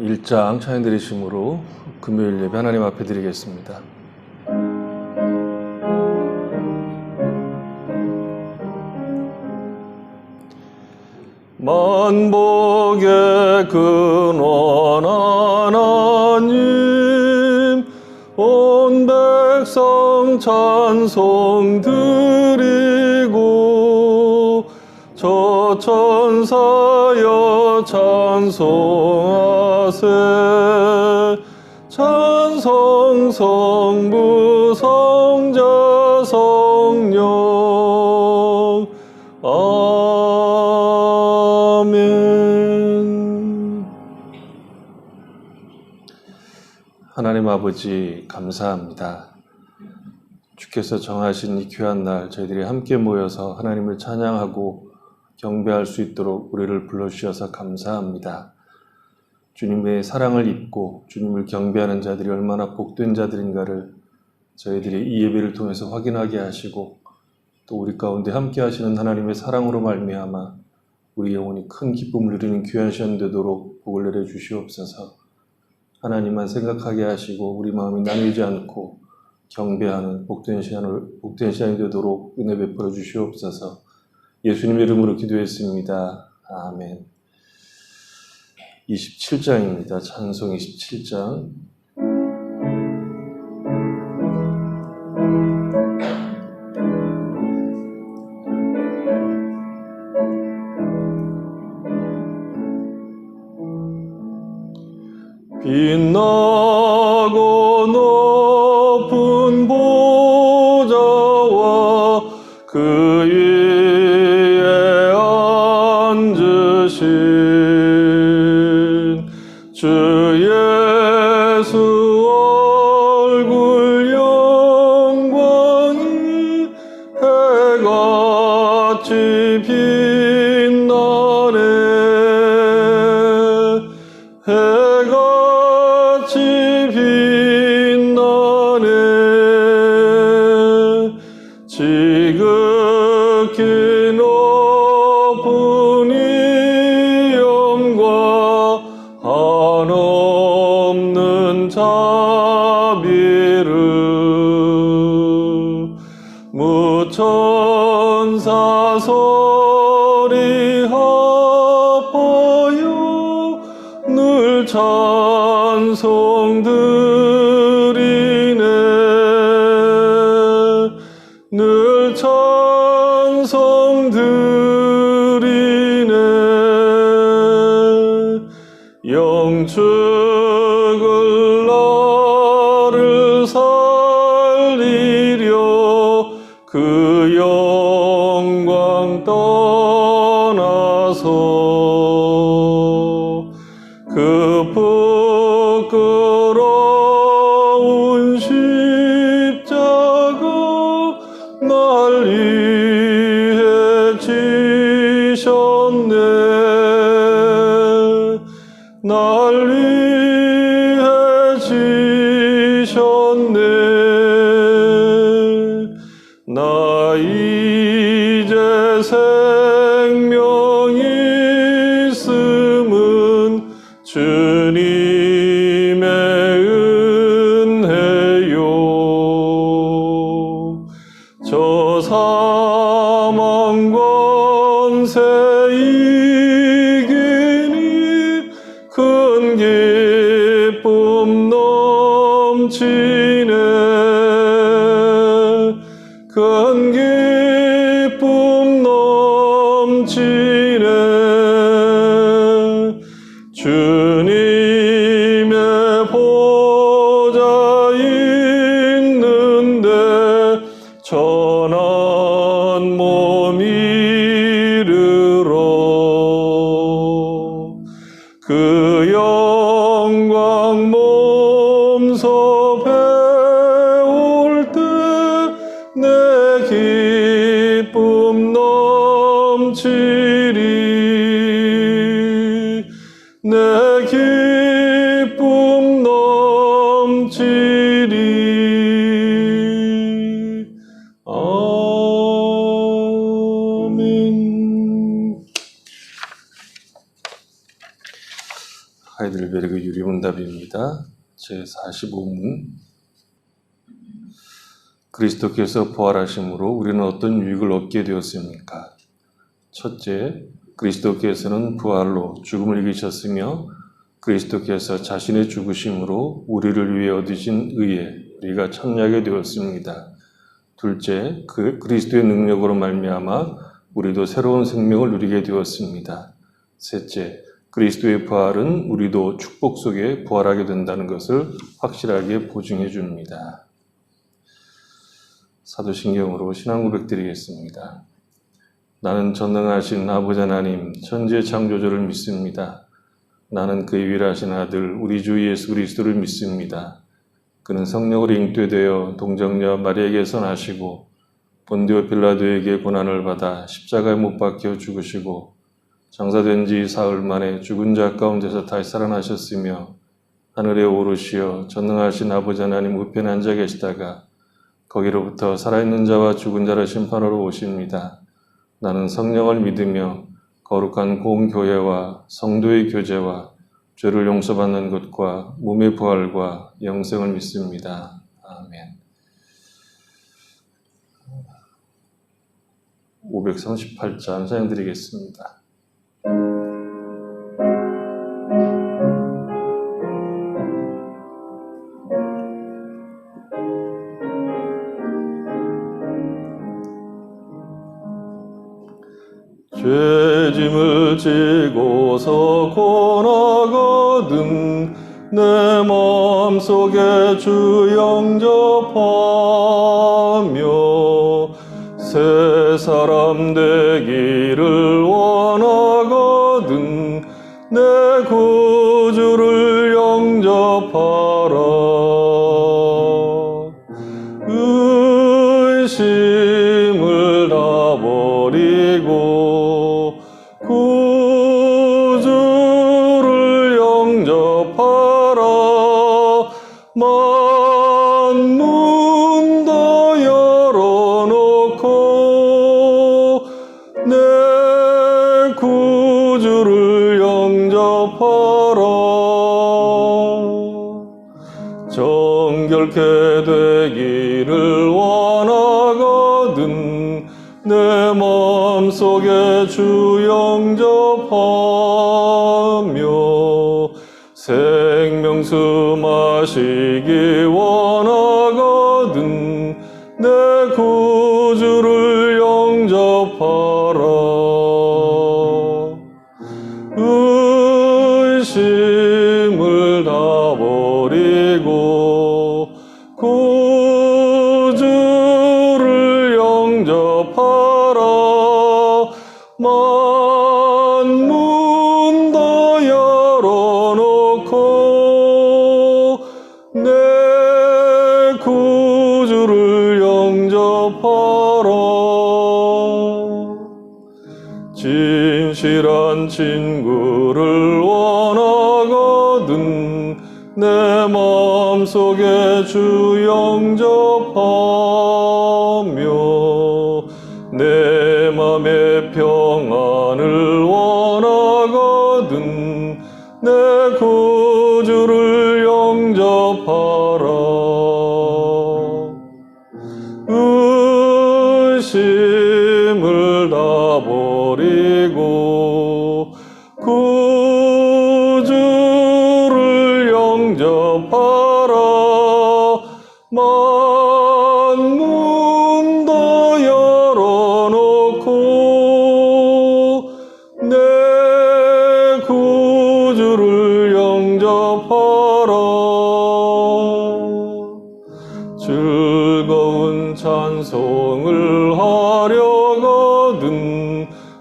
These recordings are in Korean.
1장 찬양 드리심으로 금요일 예배 하나님 앞에 드리겠습니다. 만복의 근원 하나님, 온 백성 찬송 드리고 저 천사여 찬송하세. 찬송 성부 성자 성령 아멘. 하나님 아버지 감사합니다. 주께서 정하신 이 귀한 날 저희들이 함께 모여서 하나님을 찬양하고 경배할 수 있도록 우리를 불러주셔서 감사합니다. 주님의 사랑을 입고 주님을 경배하는 자들이 얼마나 복된 자들인가를 저희들이 이 예배를 통해서 확인하게 하시고, 또 우리 가운데 함께 하시는 하나님의 사랑으로 말미암아 우리 영혼이 큰 기쁨을 누리는 귀한 시간 되도록 복을 내려 주시옵소서. 하나님만 생각하게 하시고 우리 마음이 나뉘지 않고 경배하는 복된 시간이 되도록 은혜 베풀어 주시옵소서. 예수님의 이름으로 기도했습니다. 아멘. 27장입니다. 찬송 27장. 빛나고 높은 보좌와 그 위에 앉으신 주 예수 얼굴 영광이 해같이 빛나네. 해같이 빛나네. 지극히 높은 위엄과 한없는 자비를 무천사 소리 합하여 늘 찬송 드리네. 늘 찬송 드리네. 영축을 나를 살리려 그 영광 떠나서 그 부끄러운 십자가 날 위해 지셨네. 날 위해 지셨네. 나 이제 생명이 있음은 주님의 은혜요. 저 사망 권세 이기니 큰 기쁨 넘치네. 큰 기쁨 넘치네. 주님의 보좌 있는데 전한 몸 이르러 그 영광 몸소 배울 때 내 기쁨 넘치리. 내 기쁨 넘치리. 아멘. 하이델베르그 유리문답입니다. 제45문. 그리스도께서 부활하심으로 우리는 어떤 유익을 얻게 되었습니까? 첫째, 그리스도께서는 부활로 죽음을 이기셨으며 그리스도께서 자신의 죽으심으로 우리를 위해 얻으신 의에 우리가 참여하게 되었습니다. 둘째, 그리스도의 능력으로 말미암아 우리도 새로운 생명을 누리게 되었습니다. 셋째, 그리스도의 부활은 우리도 축복 속에 부활하게 된다는 것을 확실하게 보증해 줍니다. 사도신경으로 신앙 고백 드리겠습니다. 나는 전능하신 아버지 하나님, 천지의 창조주를 믿습니다. 나는 그의 유일하신 아들, 우리 주 예수 그리스도를 믿습니다. 그는 성령으로 잉태되어 동정녀 마리아에게서 나시고 본디오 빌라도에게 고난을 받아 십자가에 못 박혀 죽으시고 장사된 지 사흘 만에 죽은 자 가운데서 다시 살아나셨으며 하늘에 오르시어 전능하신 아버지 하나님 우편에 앉아 계시다가 거기로부터 살아있는 자와 죽은 자를 심판하러 오십니다. 나는 성령을 믿으며 거룩한 공교회와 성도의 교제와 죄를 용서받는 것과 몸의 부활과 영생을 믿습니다. 아멘. 538장 사용드리겠습니다. 죄짐을 지고서 고나거든 내 마음속에 주 영접하며 새 사람 되기를 원하거든 내 구주를 영접하라. 의심을 다 버리고 구주를 영접하라. 만문 다 열어놓고 내 구주를 영접하라. 정결케 되기를 원하거든 내 마음속에 주 영접하며 생명수 마시기 원하거든 내 구주를 영접하라. 의심을 다 버리고 구주를 영접하라. 만문 다 열어놓고 내 구주를 영접하라. 진실한 친구를 원하거든 내 마음속에 주 영접하며 내 맘의 평안을 원하거든 내 구주를 영접하라. 의심을 다 버리고 구주를 영접하라. 만문 다 열어놓고 내 구주를 영접하라. 즐거운 찬송을 하려거든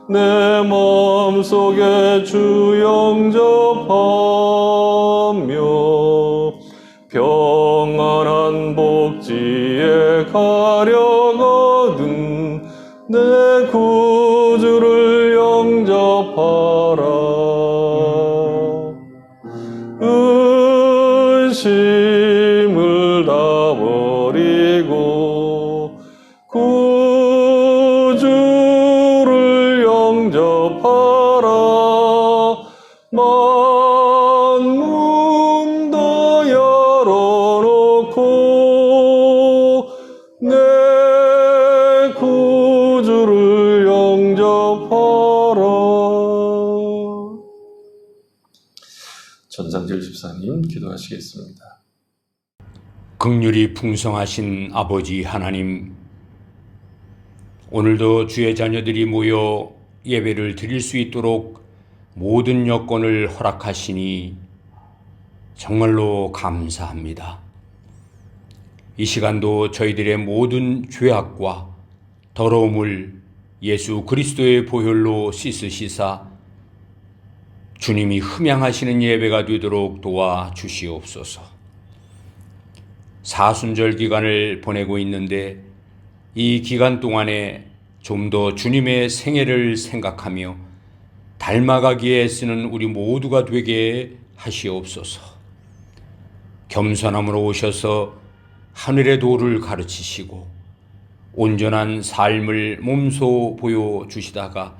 내 마음속에 주 영접하며 평안한 복지에 가려거든 내 구주를 영접하라. 의심을 다 버리고 구주를 영접하라. 만문 전상질 집사님 기도하시겠습니다. 긍휼이 풍성하신 아버지 하나님, 오늘도 주의 자녀들이 모여 예배를 드릴 수 있도록 모든 여건을 허락하시니 정말로 감사합니다. 이 시간도 저희들의 모든 죄악과 더러움을 예수 그리스도의 보혈로 씻으시사 주님이 흠양하시는 예배가 되도록 도와주시옵소서. 사순절 기간을 보내고 있는데 이 기간 동안에 좀 더 주님의 생애를 생각하며 닮아가기에 애쓰는 우리 모두가 되게 하시옵소서. 겸손함으로 오셔서 하늘의 도를 가르치시고 온전한 삶을 몸소 보여주시다가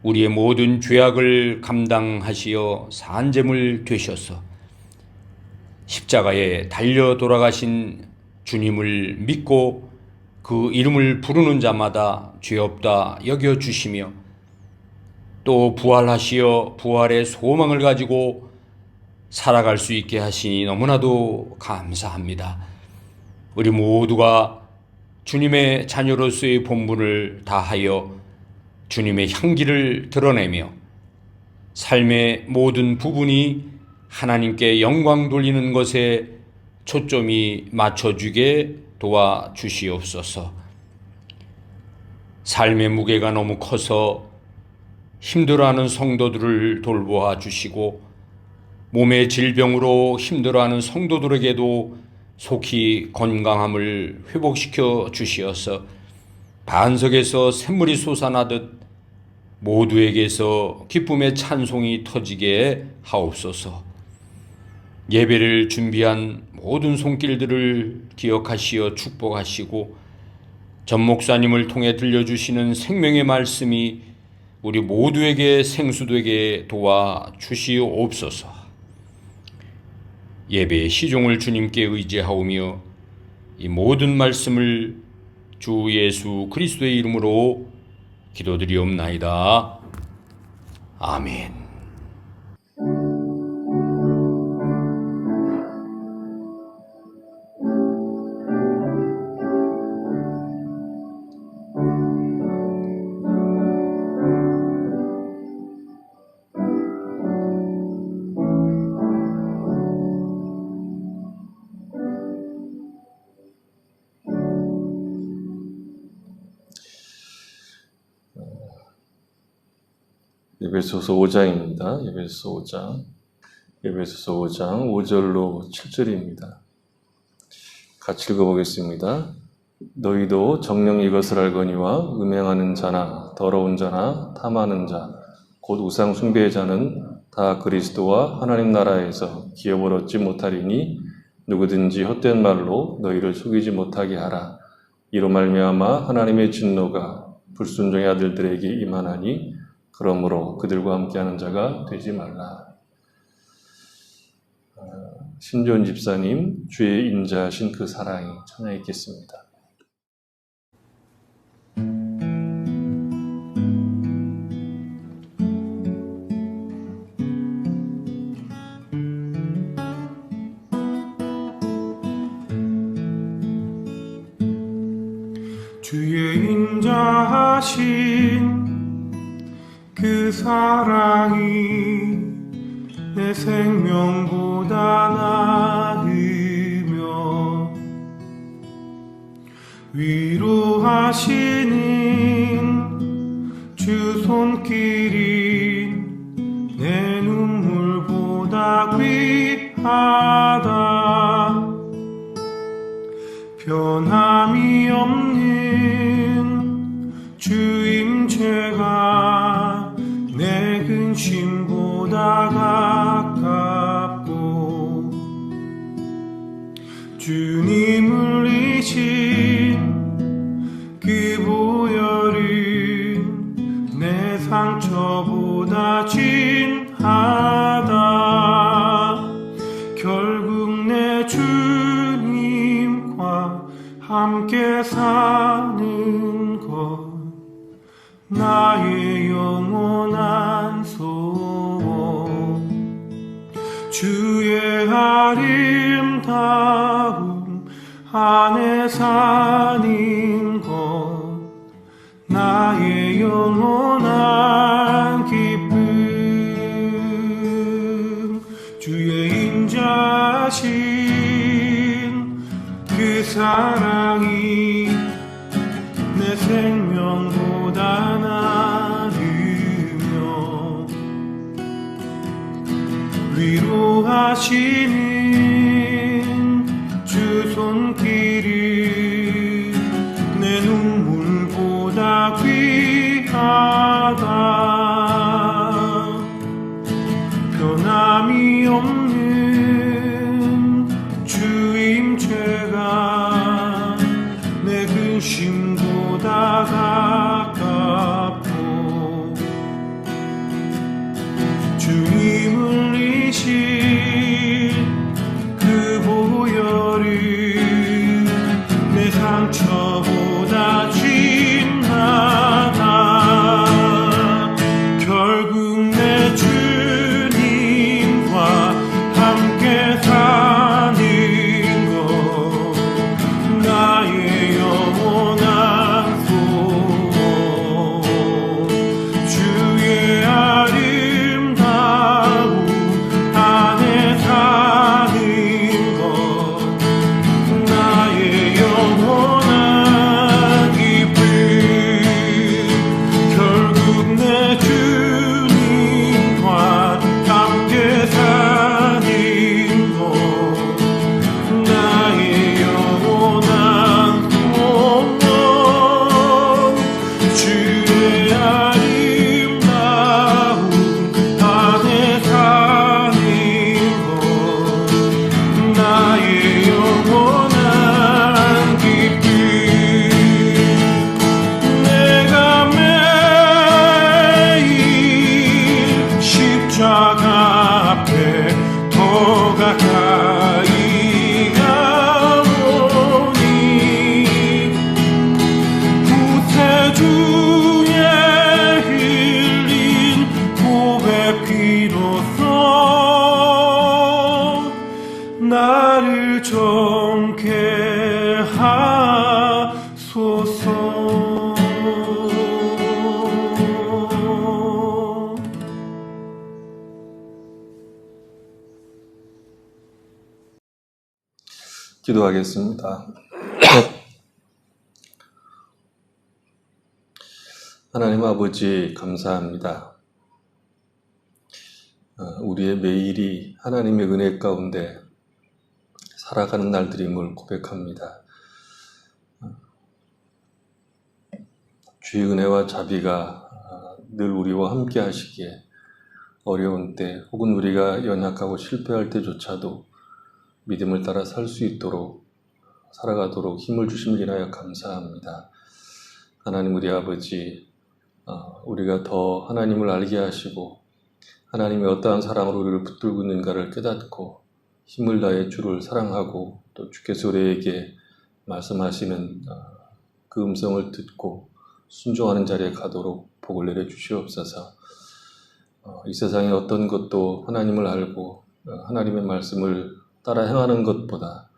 우리의 모든 죄악을 감당하시어 산재물 되셔서 십자가에 달려 돌아가신 주님을 믿고 그 이름을 부르는 자마다 죄 없다 여겨주시며 또 부활하시어 부활의 소망을 가지고 살아갈 수 있게 하시니 너무나도 감사합니다. 우리 모두가 주님의 자녀로서의 본분을 다하여 주님의 향기를 드러내며 삶의 모든 부분이 하나님께 영광 돌리는 것에 초점이 맞춰주게 도와주시옵소서. 삶의 무게가 너무 커서 힘들어하는 성도들을 돌보아 주시고 몸의 질병으로 힘들어하는 성도들에게도 속히 건강함을 회복시켜 주시어서 반석에서 샘물이 솟아나듯 모두에게서 기쁨의 찬송이 터지게 하옵소서. 예배를 준비한 모든 손길들을 기억하시어 축복하시고 전 목사님을 통해 들려주시는 생명의 말씀이 우리 모두에게 생수되게 도와주시옵소서. 예배의 시종을 주님께 의지하오며 이 모든 말씀을 주 예수 그리스도의 이름으로 기도드리옵나이다. 아멘. 에베소서 5장입니다. 에베소서 5장 5절로 7절입니다. 같이 읽어보겠습니다. 너희도 정녕 이것을 알거니와 음행하는 자나 더러운 자나 탐하는 자 곧 우상 숭배자는 다 그리스도와 하나님 나라에서 기업을 얻지 못하리니 누구든지 헛된 말로 너희를 속이지 못하게 하라. 이로 말미암아 하나님의 진노가 불순종의 아들들에게 임하나니 그러므로 그들과 함께하는 자가 되지 말라. 신존 집사님, 주의 인자하신 그 사랑이 찬양했겠습니다. 주의 인자하신 그 사랑이 내 생명보다 나으며 위로하시는 주 손길이 내 눈물보다 귀하다. 변함이 없는 주 임재가 내 근심보다 가깝고 주님을 잊은 그 보혈은 내 상처보다 진하다. 결국 내 주님과 함께 사는 것 나의 영원한 소원. 주의 아름다움 안에 사는 것 나의 영원한 기쁨 주의 인자신 그 사랑이 내 생명보다 나으며 위로하시는 주 손길이 내 눈물보다 귀하다 변함이 없는 주 임재가 내 근심보다 가깝고 주님을 이신 그 보혈이 내 상처보다 진하다 결국 내 주님과 함께 사는 것 나의 영원한 소원 주의 아름다움 안에 사는 것 나의 영원한 기쁨 결국 내 주님과 함께 사는 것 나의 영원한 소원 주의 아름다움 안에 사는 것 나의 영원한 기쁨 내가 매일 십자가 앞에 더 가까이 가오니 구세주의 흘린 고백 비로소 나를 정케 하소서 기도하겠습니다. 하나님 아버지 감사합니다. 우리의 매일이 하나님의 은혜 가운데 살아가는 날들임을 고백합니다. 주의 은혜와 자비가 늘 우리와 함께 하시기에 어려운 때 혹은 우리가 연약하고 실패할 때조차도 믿음을 따라 살 수 있도록 살아가도록 힘을 주심을 인하여 감사합니다. 하나님 우리 아버지 우리가 더 하나님을 알게 하시고 하나님의 어떠한 사랑으로 우리를 붙들고 있는가를 깨닫고 힘을 다해 주를 사랑하고 또 주께서 우리에게 말씀하시는 그 음성을 듣고 순종하는 자리에 가도록 복을 내려 주시옵소서. 이 세상의 어떤 것도 하나님을 알고 하나님의 말씀을 따라 행하는 것보다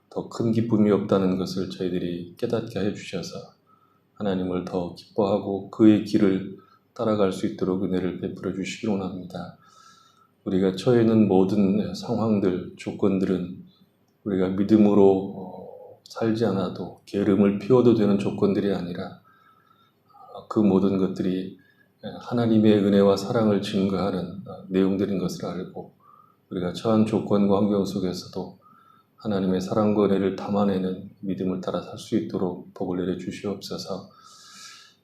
더 큰 기쁨이 없다는 것을 저희들이 깨닫게 해 주셔서 하나님을 더 기뻐하고 그의 길을 따라갈 수 있도록 은혜를 베풀어 주시기 원합니다. 우리가 처해 있는 모든 상황들, 조건들은 우리가 믿음으로 살지 않아도 게으름을 피워도 되는 조건들이 아니라 그 모든 것들이 하나님의 은혜와 사랑을 증거하는 내용들인 것을 알고 우리가 처한 조건과 환경 속에서도 하나님의 사랑과 은혜를 담아내는 믿음을 따라 살 수 있도록 복을 내려 주시옵소서.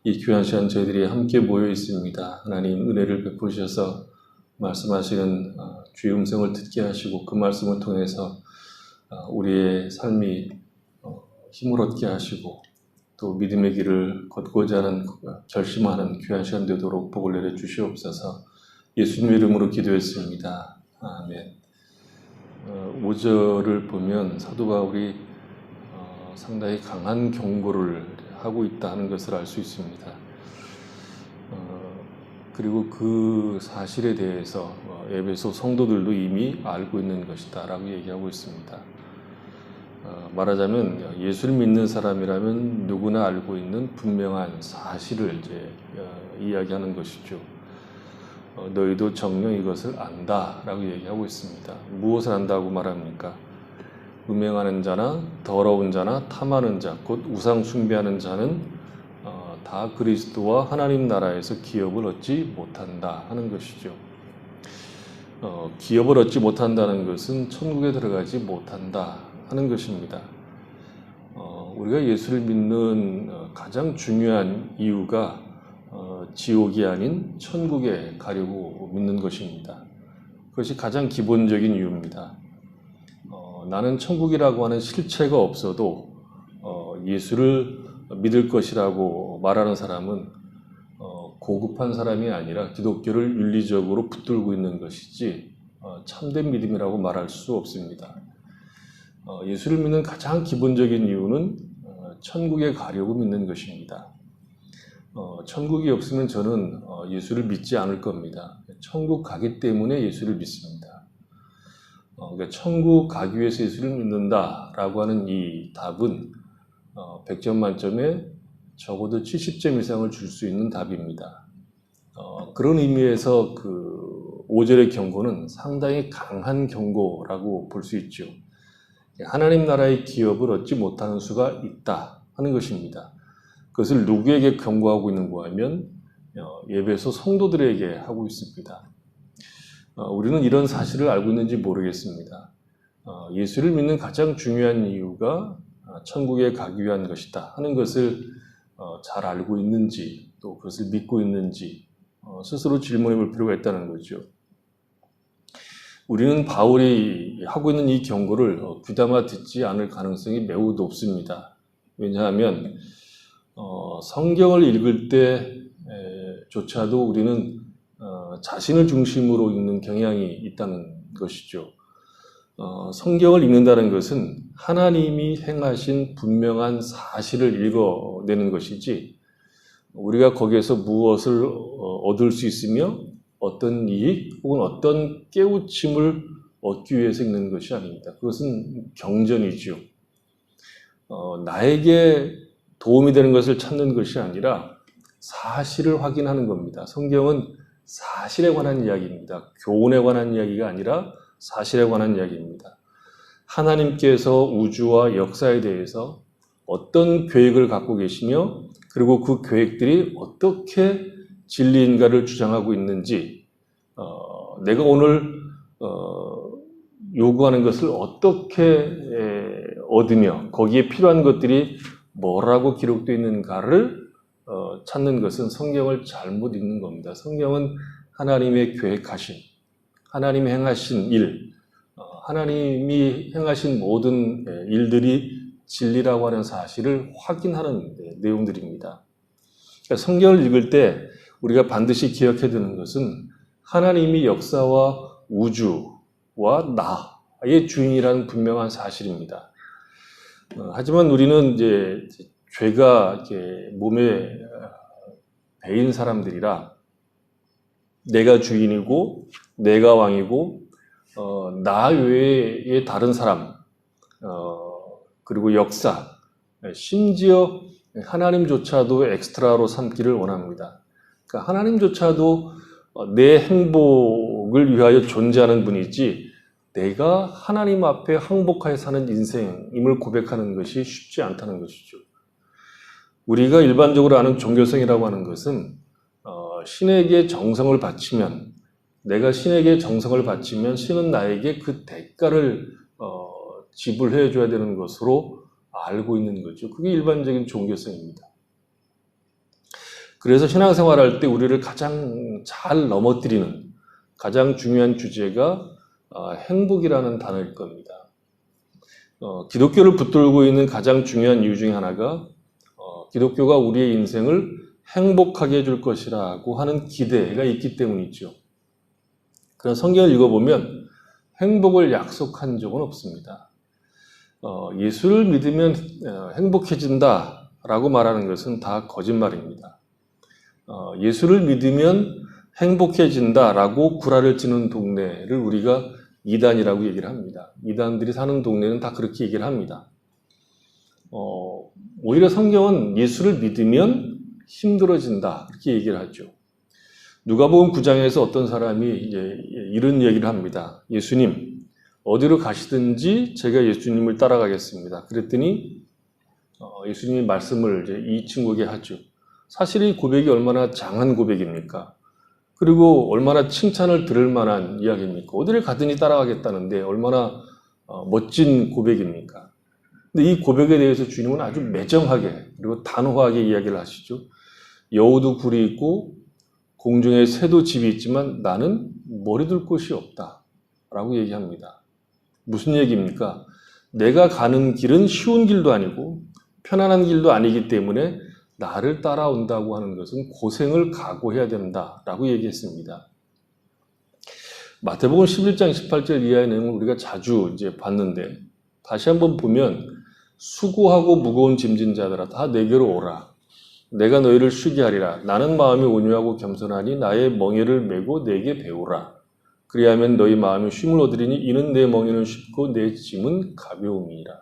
이 귀한 시간 저희들이 함께 모여 있습니다. 하나님 은혜를 베푸셔서 말씀하시는 주의 음성을 듣게 하시고 그 말씀을 통해서 우리의 삶이 힘을 얻게 하시고 또 믿음의 길을 걷고자 하는 결심하는 귀한 시간 되도록 복을 내려 주시옵소서. 예수님 이름으로 기도했습니다. 아멘. 5절을 보면 사도 바울이 상당히 강한 경고를 하고 있다는 것을 알 수 있습니다. 그리고 그 사실에 대해서 에베소 성도들도 이미 알고 있는 것이다 라고 얘기하고 있습니다. 말하자면 예수를 믿는 사람이라면 누구나 알고 있는 분명한 사실을 이제 이야기하는 것이죠. 너희도 정녕 이것을 안다 라고 얘기하고 있습니다. 무엇을 안다고 말합니까? 음행하는 자나 더러운 자나 탐하는 자, 곧 우상 숭배하는 자는 다 그리스도와 하나님 나라에서 기업을 얻지 못한다 하는 것이죠. 기업을 얻지 못한다는 것은 천국에 들어가지 못한다 하는 것입니다. 우리가 예수를 믿는 가장 중요한 이유가 지옥이 아닌 천국에 가려고 믿는 것입니다. 그것이 가장 기본적인 이유입니다. 나는 천국이라고 하는 실체가 없어도 예수를 믿을 것이라고 말하는 사람은 고급한 사람이 아니라 기독교를 윤리적으로 붙들고 있는 것이지 참된 믿음이라고 말할 수 없습니다. 예수를 믿는 가장 기본적인 이유는 천국에 가려고 믿는 것입니다. 천국이 없으면 저는 예수를 믿지 않을 겁니다. 천국 가기 때문에 예수를 믿습니다. 그러니까 천국 가기 위해서 예수를 믿는다라고 하는 이 답은 100점 만점에 적어도 70점 이상을 줄 수 있는 답입니다. 그런 의미에서 그 5절의 경고는 상당히 강한 경고라고 볼 수 있죠. 하나님 나라의 기업을 얻지 못하는 수가 있다 하는 것입니다. 그것을 누구에게 경고하고 있는가 하면 에베소 성도들에게 하고 있습니다. 우리는 이런 사실을 알고 있는지 모르겠습니다. 예수를 믿는 가장 중요한 이유가 천국에 가기 위한 것이다 하는 것을 잘 알고 있는지 또 그것을 믿고 있는지 스스로 질문해 볼 필요가 있다는 거죠. 우리는 바울이 하고 있는 이 경고를 귀담아 듣지 않을 가능성이 매우 높습니다. 왜냐하면 성경을 읽을 때조차도 우리는 자신을 중심으로 읽는 경향이 있다는 것이죠. 성경을 읽는다는 것은 하나님이 행하신 분명한 사실을 읽어내는 것이지 우리가 거기에서 무엇을 얻을 수 있으며 어떤 이익 혹은 어떤 깨우침을 얻기 위해서 읽는 것이 아닙니다. 그것은 경전이죠. 나에게 도움이 되는 것을 찾는 것이 아니라 사실을 확인하는 겁니다. 성경은 사실에 관한 이야기입니다. 교훈에 관한 이야기가 아니라 사실에 관한 이야기입니다. 하나님께서 우주와 역사에 대해서 어떤 계획을 갖고 계시며 그리고 그 계획들이 어떻게 진리인가를 주장하고 있는지 내가 오늘 요구하는 것을 어떻게 얻으며 거기에 필요한 것들이 뭐라고 기록되어 있는가를 찾는 것은 성경을 잘못 읽는 겁니다. 성경은 하나님의 계획하신 하나님이 행하신 일, 하나님이 행하신 모든 일들이 진리라고 하는 사실을 확인하는 내용들입니다. 그러니까 성경을 읽을 때 우리가 반드시 기억해야 되는 것은 하나님이 역사와 우주와 나의 주인이라는 분명한 사실입니다. 하지만 우리는 이제 죄가 이렇게 몸에 배인 사람들이라 내가 주인이고 내가 왕이고 나 외에 다른 사람 그리고 역사 심지어 하나님조차도 엑스트라로 삼기를 원합니다. 그러니까 하나님조차도 내 행복을 위하여 존재하는 분이지 내가 하나님 앞에 항복하여 사는 인생임을 고백하는 것이 쉽지 않다는 것이죠. 우리가 일반적으로 아는 종교성이라고 하는 것은 신에게 정성을 바치면 내가 신에게 정성을 바치면 신은 나에게 그 대가를 지불해 줘야 되는 것으로 알고 있는 거죠. 그게 일반적인 종교성입니다. 그래서 신앙생활할 때 우리를 가장 잘 넘어뜨리는 가장 중요한 주제가 행복이라는 단어일 겁니다. 기독교를 붙들고 있는 가장 중요한 이유 중에 하나가 기독교가 우리의 인생을 행복하게 해줄 것이라고 하는 기대가 있기 때문이죠. 그런 성경을 읽어보면 행복을 약속한 적은 없습니다. 예수를 믿으면 행복해진다라고 말하는 것은 다 거짓말입니다. 예수를 믿으면 행복해진다라고 구라를 치는 동네를 우리가 이단이라고 얘기를 합니다. 이단들이 사는 동네는 다 그렇게 얘기를 합니다. 오히려 성경은 예수를 믿으면 힘들어진다 이렇게 얘기를 하죠. 누가복음 9장에서 어떤 사람이 이런 얘기를 합니다. 예수님, 어디로 가시든지 제가 예수님을 따라가겠습니다. 그랬더니 예수님이 말씀을 이 친구에게 하죠. 사실 이 고백이 얼마나 장한 고백입니까? 그리고 얼마나 칭찬을 들을 만한 이야기입니까? 어디를 가든지 따라가겠다는데 얼마나 멋진 고백입니까? 근데 이 고백에 대해서 주님은 아주 매정하게 그리고 단호하게 이야기를 하시죠. 여우도 굴이 있고 공중에 새도 집이 있지만 나는 머리둘 곳이 없다 라고 얘기합니다. 무슨 얘기입니까? 내가 가는 길은 쉬운 길도 아니고 편안한 길도 아니기 때문에 나를 따라온다고 하는 것은 고생을 각오해야 된다라고 얘기했습니다. 마태복음 11장 18절 이하의 내용을 우리가 자주 봤는데 다시 한번 보면 수고하고 무거운 짐진 자들아 다 내게로 오라. 내가 너희를 쉬게 하리라. 나는 마음이 온유하고 겸손하니 나의 멍에를 메고 내게 배우라. 그리하면 너희 마음이 쉼을 얻으리니 이는 내 멍에는 쉽고 내 짐은 가벼움이라.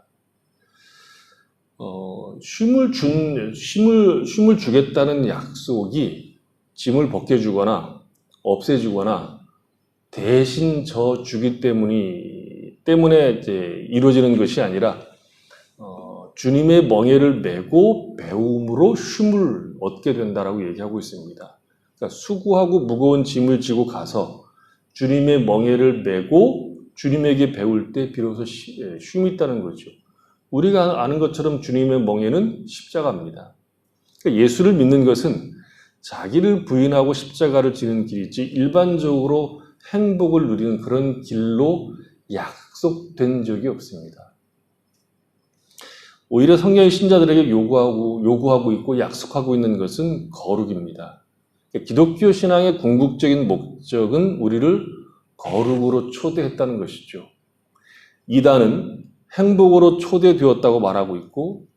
쉼을 주겠다는 약속이 짐을 벗겨주거나 없애주거나 대신 져 주기 때문에 이루어지는 것이 아니라 주님의 멍에를 메고 배움으로 쉼을 얻게 된다라고 얘기하고 있습니다. 그러니까 수고하고 무거운 짐을 지고 가서 주님의 멍에를 메고 주님에게 배울 때 비로소 쉼이 있다는 거죠. 우리가 아는 것처럼 주님의 멍에는 십자가입니다. 그러니까 예수를 믿는 것은 자기를 부인하고 십자가를 지는 길이지 일반적으로 행복을 누리는 그런 길로 약속된 적이 없습니다. 오히려 성경이 신자들에게 요구하고 있고 약속하고 있는 것은 거룩입니다. 기독교 신앙의 궁극적인 목적은 우리를 거룩으로 초대했다는 것이죠. 이단은 행복으로 초대되었다고 말하고 있고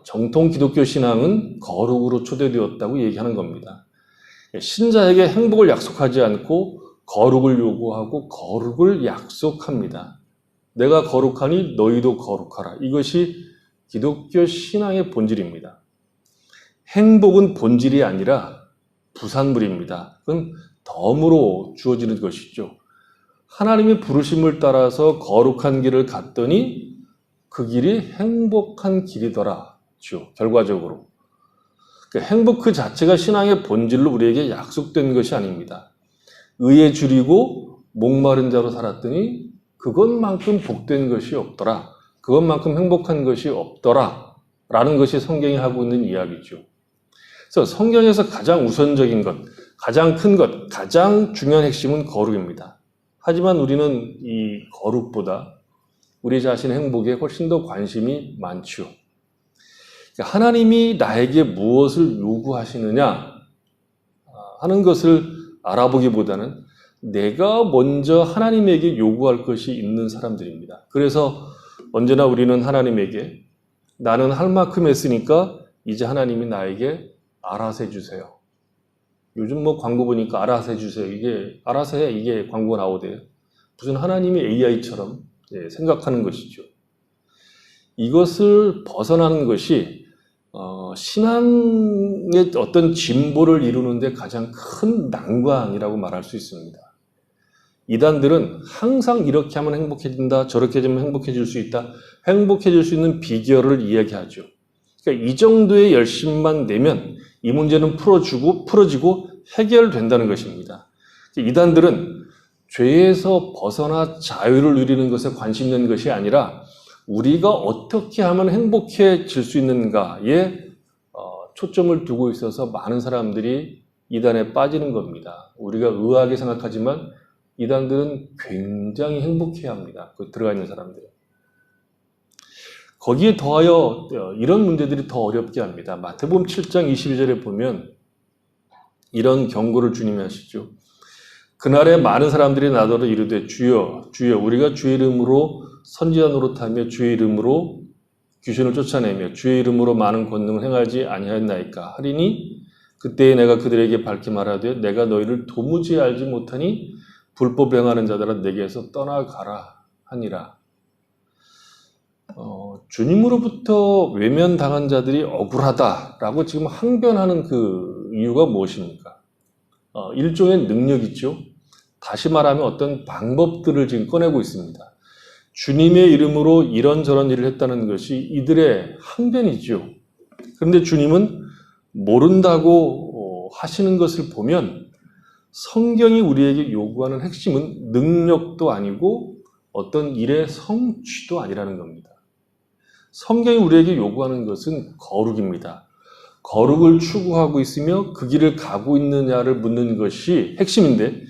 정통 기독교 신앙은 거룩으로 초대되었다고 얘기하는 겁니다. 신자에게 행복을 약속하지 않고 거룩을 요구하고 거룩을 약속합니다. 내가 거룩하니 너희도 거룩하라. 이것이 기독교 신앙의 본질입니다. 행복은 본질이 아니라 부산물입니다. 그건 덤으로 주어지는 것이죠. 하나님의 부르심을 따라서 거룩한 길을 갔더니 그 길이 행복한 길이더라죠. 결과적으로. 행복 그 자체가 신앙의 본질로 우리에게 약속된 것이 아닙니다. 의에 줄이고 목마른 자로 살았더니 그것만큼 복된 것이 없더라. 그것만큼 행복한 것이 없더라. 라는 것이 성경이 하고 있는 이야기죠. 그래서 성경에서 가장 우선적인 것, 가장 큰 것, 가장 중요한 핵심은 거룩입니다. 하지만 우리는 이 거룩보다 우리 자신의 행복에 훨씬 더 관심이 많죠. 하나님이 나에게 무엇을 요구하시느냐 하는 것을 알아보기보다는 내가 먼저 하나님에게 요구할 것이 있는 사람들입니다. 그래서 언제나 우리는 하나님에게 나는 할 만큼 했으니까 이제 하나님이 나에게 알아서 해주세요. 요즘 광고 보니까 알아서 해주세요. 이게 알아서 해. 이게 광고 나오대요. 무슨 하나님이 AI처럼 생각하는 것이죠. 이것을 벗어나는 것이 신앙의 어떤 진보를 이루는 데 가장 큰 난관이라고 말할 수 있습니다. 이단들은 항상 이렇게 하면 행복해진다, 저렇게 하면 행복해질 수 있다, 행복해질 수 있는 비결을 이야기하죠. 그러니까 이 정도의 열심만 내면 이 문제는 풀어지고 해결된다는 것입니다. 이단들은 죄에서 벗어나 자유를 누리는 것에 관심 있는 것이 아니라 우리가 어떻게 하면 행복해질 수 있는가에 초점을 두고 있어서 많은 사람들이 이단에 빠지는 겁니다. 우리가 의아하게 생각하지만 이단들은 굉장히 행복해야 합니다. 들어가 있는 사람들은. 거기에 더하여 이런 문제들이 더 어렵게 합니다. 마태복음 7장 22절에 보면 이런 경고를 주님이 하시죠. 그날에 많은 사람들이 나더러 이르되 주여 주여 우리가 주의 이름으로 선지자 노릇하며 주의 이름으로 귀신을 쫓아내며 주의 이름으로 많은 권능을 행하지 아니하였나이까 하리니 그때에 내가 그들에게 밝히 말하되 내가 너희를 도무지 알지 못하니 불법 행하는 자들아 내게서 떠나가라 하니라. 주님으로부터 외면당한 자들이 억울하다라고 지금 항변하는 그 이유가 무엇입니까? 일종의 능력이죠. 다시 말하면 어떤 방법들을 지금 꺼내고 있습니다. 주님의 이름으로 이런저런 일을 했다는 것이 이들의 항변이죠. 그런데 주님은 모른다고 하시는 것을 보면 성경이 우리에게 요구하는 핵심은 능력도 아니고 어떤 일의 성취도 아니라는 겁니다. 성경이 우리에게 요구하는 것은 거룩입니다. 거룩을 추구하고 있으며 그 길을 가고 있느냐를 묻는 것이 핵심인데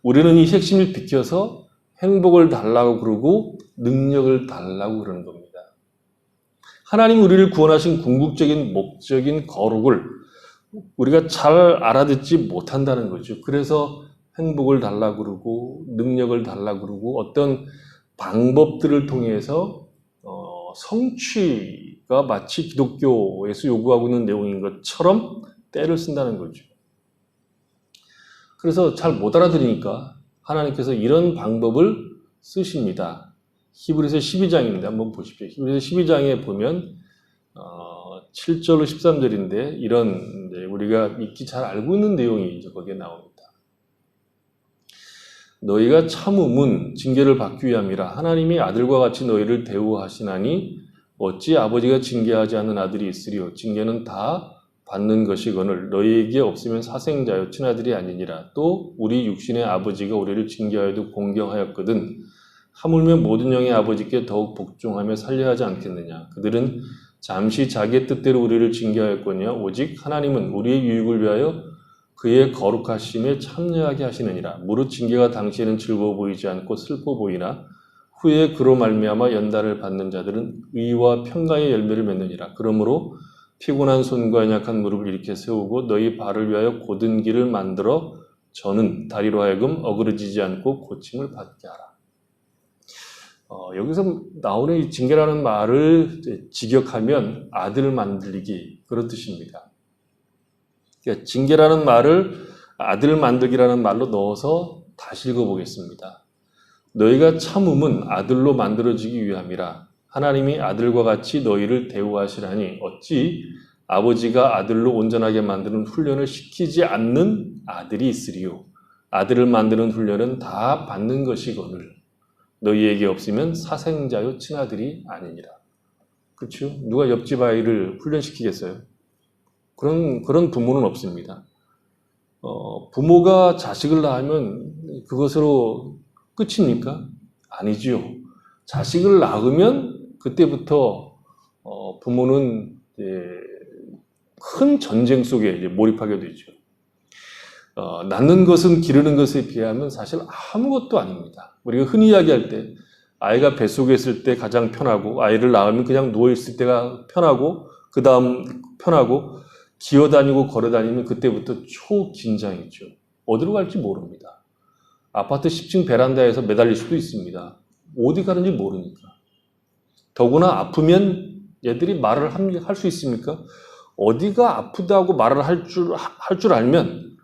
우리는 이 핵심을 비켜서 행복을 달라고 그러고 능력을 달라고 그러는 겁니다. 하나님 우리를 구원하신 궁극적인 목적인 거룩을 우리가 잘 알아듣지 못한다는 거죠. 그래서 행복을 달라고 그러고 능력을 달라고 그러고 어떤 방법들을 통해서 성취가 마치 기독교에서 요구하고 있는 내용인 것처럼 때를 쓴다는 거죠. 그래서 잘 못 알아들으니까 하나님께서 이런 방법을 쓰십니다. 히브리서 12장입니다. 한번 보십시오. 히브리서 12장에 보면 7절로 13절인데 이런 우리가 익히 잘 알고 있는 내용이 이제 거기에 나옵니다. 너희가 참음은 징계를 받기 위함이라 하나님이 아들과 같이 너희를 대우하시나니 어찌 아버지가 징계하지 않는 아들이 있으리요 징계는 다 받는 것이거늘 너희에게 없으면 사생자요 친아들이 아니니라. 또 우리 육신의 아버지가 우리를 징계하여도 공경하였거든 하물며 모든 영의 아버지께 더욱 복종하며 살려야 하지 않겠느냐. 그들은 잠시 자기의 뜻대로 우리를 징계하였거니와 오직 하나님은 우리의 유익을 위하여 그의 거룩하심에 참여하게 하시느니라. 무릇 징계가 당시에는 즐거워 보이지 않고 슬퍼 보이나 후에 그로 말미암아 연단을 받는 자들은 의와 평강의 열매를 맺느니라. 그러므로 피곤한 손과 연약한 무릎을 일으켜 세우고 너희 발을 위하여 곧은 길을 만들어 저는 다리로 하여금 어그러지지 않고 고침을 받게 하라. 여기서 나오는 이 징계라는 말을 직역하면 아들 만들기 그런 뜻입니다. 그러니까 징계라는 말을 아들 만들기라는 말로 넣어서 다시 읽어보겠습니다. 너희가 참음은 아들로 만들어지기 위함이라. 하나님이 아들과 같이 너희를 대우하시라니 어찌 아버지가 아들로 온전하게 만드는 훈련을 시키지 않는 아들이 있으리요. 아들을 만드는 훈련은 다 받는 것이거늘 너희에게 없으면 사생자요 친아들이 아니니라. 그렇죠? 누가 옆집 아이를 훈련시키겠어요? 그런 부모는 없습니다. 부모가 자식을 낳으면 그것으로 끝입니까? 아니지요. 자식을 낳으면 그때부터 부모는 큰 전쟁 속에 몰입하게 되죠. 낳는 것은 기르는 것에 비하면 사실 아무것도 아닙니다. 우리가 흔히 이야기할 때 아이가 뱃속에 있을 때 가장 편하고 아이를 낳으면 그냥 누워있을 때가 편하고 그 다음 편하고 기어다니고 걸어다니면 그때부터 초긴장이죠. 어디로 갈지 모릅니다. 아파트 10층 베란다에서 매달릴 수도 있습니다. 어디 가는지 모르니까. 더구나 아프면 얘들이 말을 할 수 있습니까? 어디가 아프다고 말을 할 줄 알면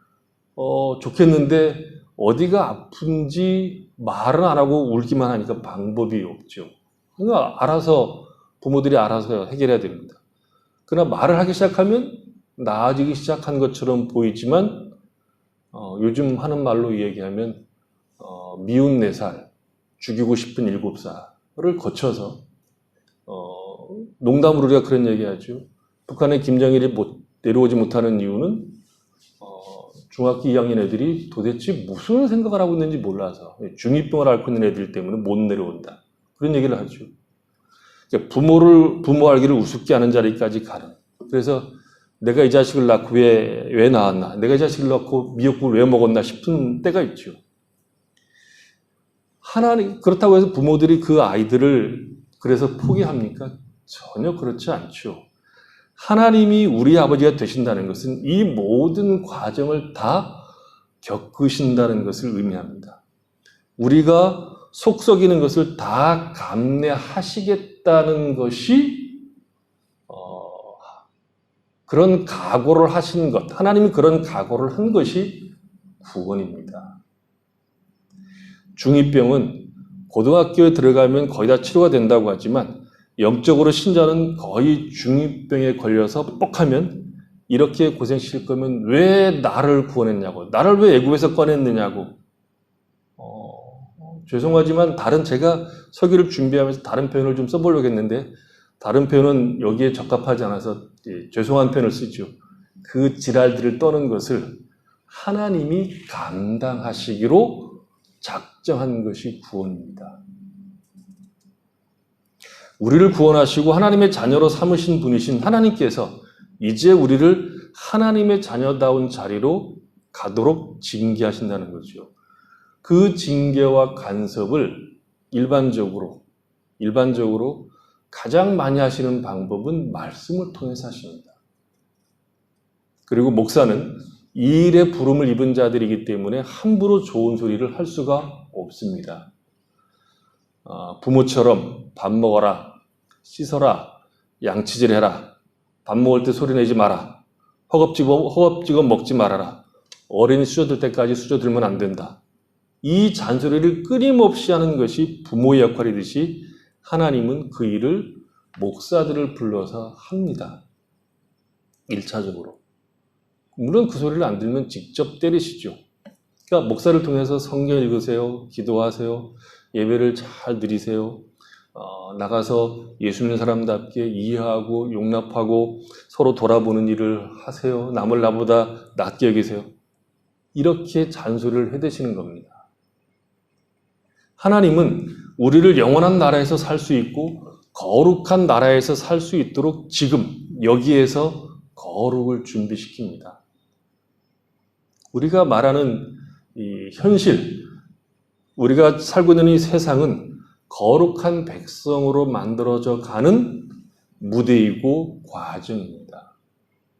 좋겠는데 어디가 아픈지 말은 안 하고 울기만 하니까 방법이 없죠. 그러니까 부모들이 알아서 해결해야 됩니다. 그러나 말을 하기 시작하면 나아지기 시작한 것처럼 보이지만 요즘 하는 말로 얘기하면 미운 4살, 죽이고 싶은 7살을 거쳐서 농담으로 우리가 그런 얘기하죠. 북한의 김정일이 내려오지 못하는 이유는 중학교 2학년 애들이 도대체 무슨 생각을 하고 있는지 몰라서 중2병을 앓고 있는 애들 때문에 못 내려온다. 그런 얘기를 하죠. 부모 알기를 우습게 하는 자리까지 가는. 그래서 내가 이 자식을 낳고 왜 낳았나? 내가 이 자식을 낳고 미역국을 왜 먹었나 싶은 때가 있죠. 그렇다고 해서 부모들이 그 아이들을 그래서 포기합니까? 전혀 그렇지 않죠. 하나님이 우리 아버지가 되신다는 것은 이 모든 과정을 다 겪으신다는 것을 의미합니다. 우리가 속 썩이는 것을 다 감내하시겠다는 것이 그런 각오를 하신 것, 하나님이 그런 각오를 한 것이 구원입니다. 중2병은 고등학교에 들어가면 거의 다 치료가 된다고 하지만 영적으로 신자는 거의 중2병에 걸려서 뻑하면 이렇게 고생시킬 거면 왜 나를 구원했냐고, 나를 왜 애굽에서 꺼냈느냐고. 죄송하지만 제가 설교를 준비하면서 다른 표현을 좀 써보려고 했는데 다른 표현은 여기에 적합하지 않아서 죄송한 표현을 쓰죠. 그 지랄들을 떠는 것을 하나님이 감당하시기로 작정한 것이 구원입니다. 우리를 구원하시고 하나님의 자녀로 삼으신 분이신 하나님께서 이제 우리를 하나님의 자녀다운 자리로 가도록 징계하신다는 거죠. 그 징계와 간섭을 일반적으로 가장 많이 하시는 방법은 말씀을 통해서 하십니다. 그리고 목사는 이 일에 부름을 입은 자들이기 때문에 함부로 좋은 소리를 할 수가 없습니다. 부모처럼 밥 먹어라, 씻어라, 양치질 해라, 밥 먹을 때 소리 내지 마라, 허겁지겁 먹지 말아라, 어린이 수저들 때까지 수저들면 안 된다. 이 잔소리를 끊임없이 하는 것이 부모의 역할이듯이 하나님은 그 일을 목사들을 불러서 합니다. 1차적으로. 물론 그 소리를 안 들으면 직접 때리시죠. 그러니까 목사를 통해서 성경 읽으세요, 기도하세요, 예배를 잘 드리세요, 나가서 예수 믿는 사람답게 이해하고 용납하고 서로 돌아보는 일을 하세요, 남을 나보다 낫게 여기세요. 이렇게 잔소리를 해대시는 겁니다. 하나님은 우리를 영원한 나라에서 살 수 있고 거룩한 나라에서 살 수 있도록 지금 여기에서 거룩을 준비시킵니다. 우리가 말하는 이 현실, 우리가 살고 있는 이 세상은 거룩한 백성으로 만들어져 가는 무대이고 과정입니다.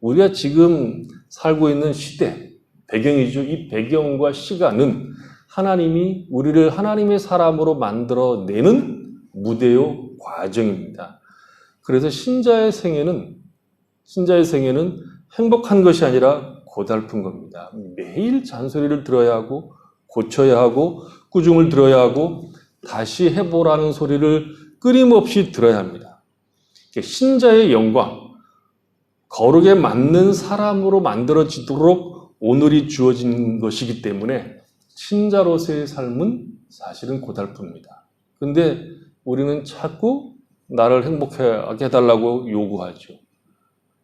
우리가 지금 살고 있는 시대, 배경이죠. 이 배경과 시간은 하나님이 우리를 하나님의 사람으로 만들어내는 무대요 과정입니다. 그래서 신자의 생애는 행복한 것이 아니라 고달픈 겁니다. 매일 잔소리를 들어야 하고 고쳐야 하고 꾸중을 들어야 하고 다시 해보라는 소리를 끊임없이 들어야 합니다. 신자의 영광, 거룩에 맞는 사람으로 만들어지도록 오늘이 주어진 것이기 때문에 신자로서의 삶은 사실은 고달픕니다. 근데 우리는 자꾸 나를 행복하게 해달라고 요구하죠.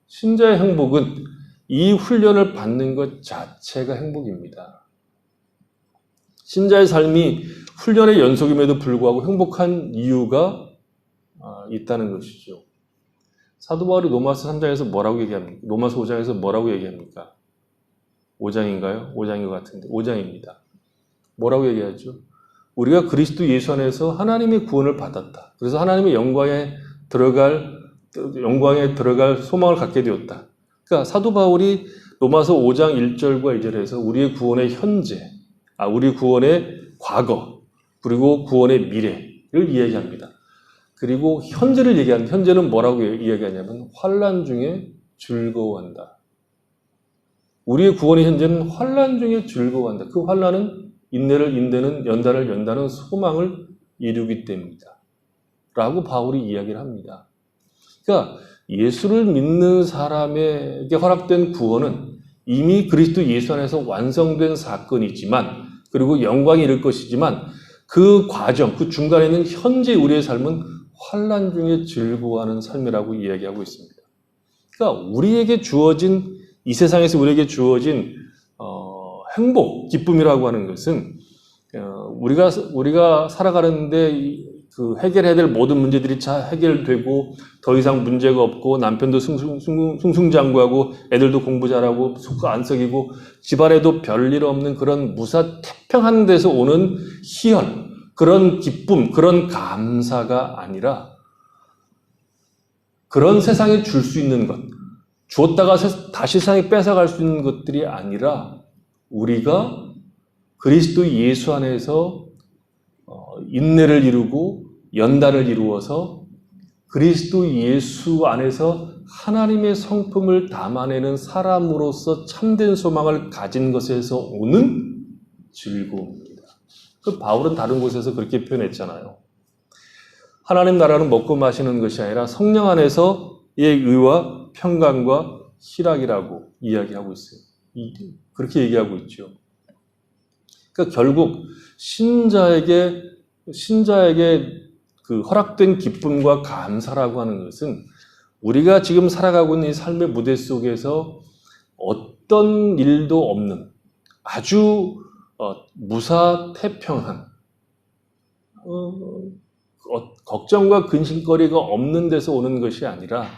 신자의 행복은 이 훈련을 받는 것 자체가 행복입니다. 신자의 삶이 훈련의 연속임에도 불구하고 행복한 이유가 있다는 것이죠. 사도 바울이 로마서 3장에서 뭐라고 얘기합니까? 로마서 5장에서 뭐라고 얘기합니까? 5장인가요? 5장인 것 같은데 5장입니다. 뭐라고 얘기하죠? 우리가 그리스도 예수 안에서 하나님의 구원을 받았다. 그래서 하나님의 영광에 들어갈 소망을 갖게 되었다. 그러니까 사도 바울이 로마서 5장 1절과 2절에서 우리의 구원의 현재, 우리 구원의 과거, 그리고 구원의 미래를 이야기합니다. 그리고 현재를 얘기하는, 현재는 뭐라고 이야기하냐면 환난 중에 즐거워한다. 우리의 구원의 현재는 환난 중에 즐거워한다. 그 환난은 인내를 인내는 연단을 연다는 소망을 이루기 때문이다. 라고 바울이 이야기를 합니다. 그러니까 예수를 믿는 사람에게 허락된 구원은 이미 그리스도 예수 안에서 완성된 사건이지만, 그리고 영광이 이를 것이지만, 그 과정, 그 중간에 있는 현재 우리의 삶은 환난 중에 즐거워하는 삶이라고 이야기하고 있습니다. 그러니까 우리에게 주어진, 이 세상에서 우리에게 주어진 행복, 기쁨이라고 하는 것은 우리가 살아가는데 그 해결해야 될 모든 문제들이 잘 해결되고 더 이상 문제가 없고 남편도 승승장구하고 애들도 공부 잘하고 속 안 썩이고 집안에도 별일 없는 그런 무사태평한 데서 오는 희열, 그런 기쁨, 그런 감사가 아니라 그런 세상에 줄 수 있는 것, 주었다가 다시 세상에 뺏어갈 수 있는 것들이 아니라 우리가 그리스도 예수 안에서 인내를 이루고 연단을 이루어서 그리스도 예수 안에서 하나님의 성품을 담아내는 사람으로서 참된 소망을 가진 것에서 오는 즐거움입니다. 그 바울은 다른 곳에서 그렇게 표현했잖아요. 하나님 나라는 먹고 마시는 것이 아니라 성령 안에서의 의와 평강과 희락이라고 이야기하고 있어요. 그렇게 얘기하고 있죠. 그러니까 결국 신자에게 그 허락된 기쁨과 감사라고 하는 것은 우리가 지금 살아가고 있는 이 삶의 무대 속에서 어떤 일도 없는 아주 무사태평한 걱정과 근심거리가 없는 데서 오는 것이 아니라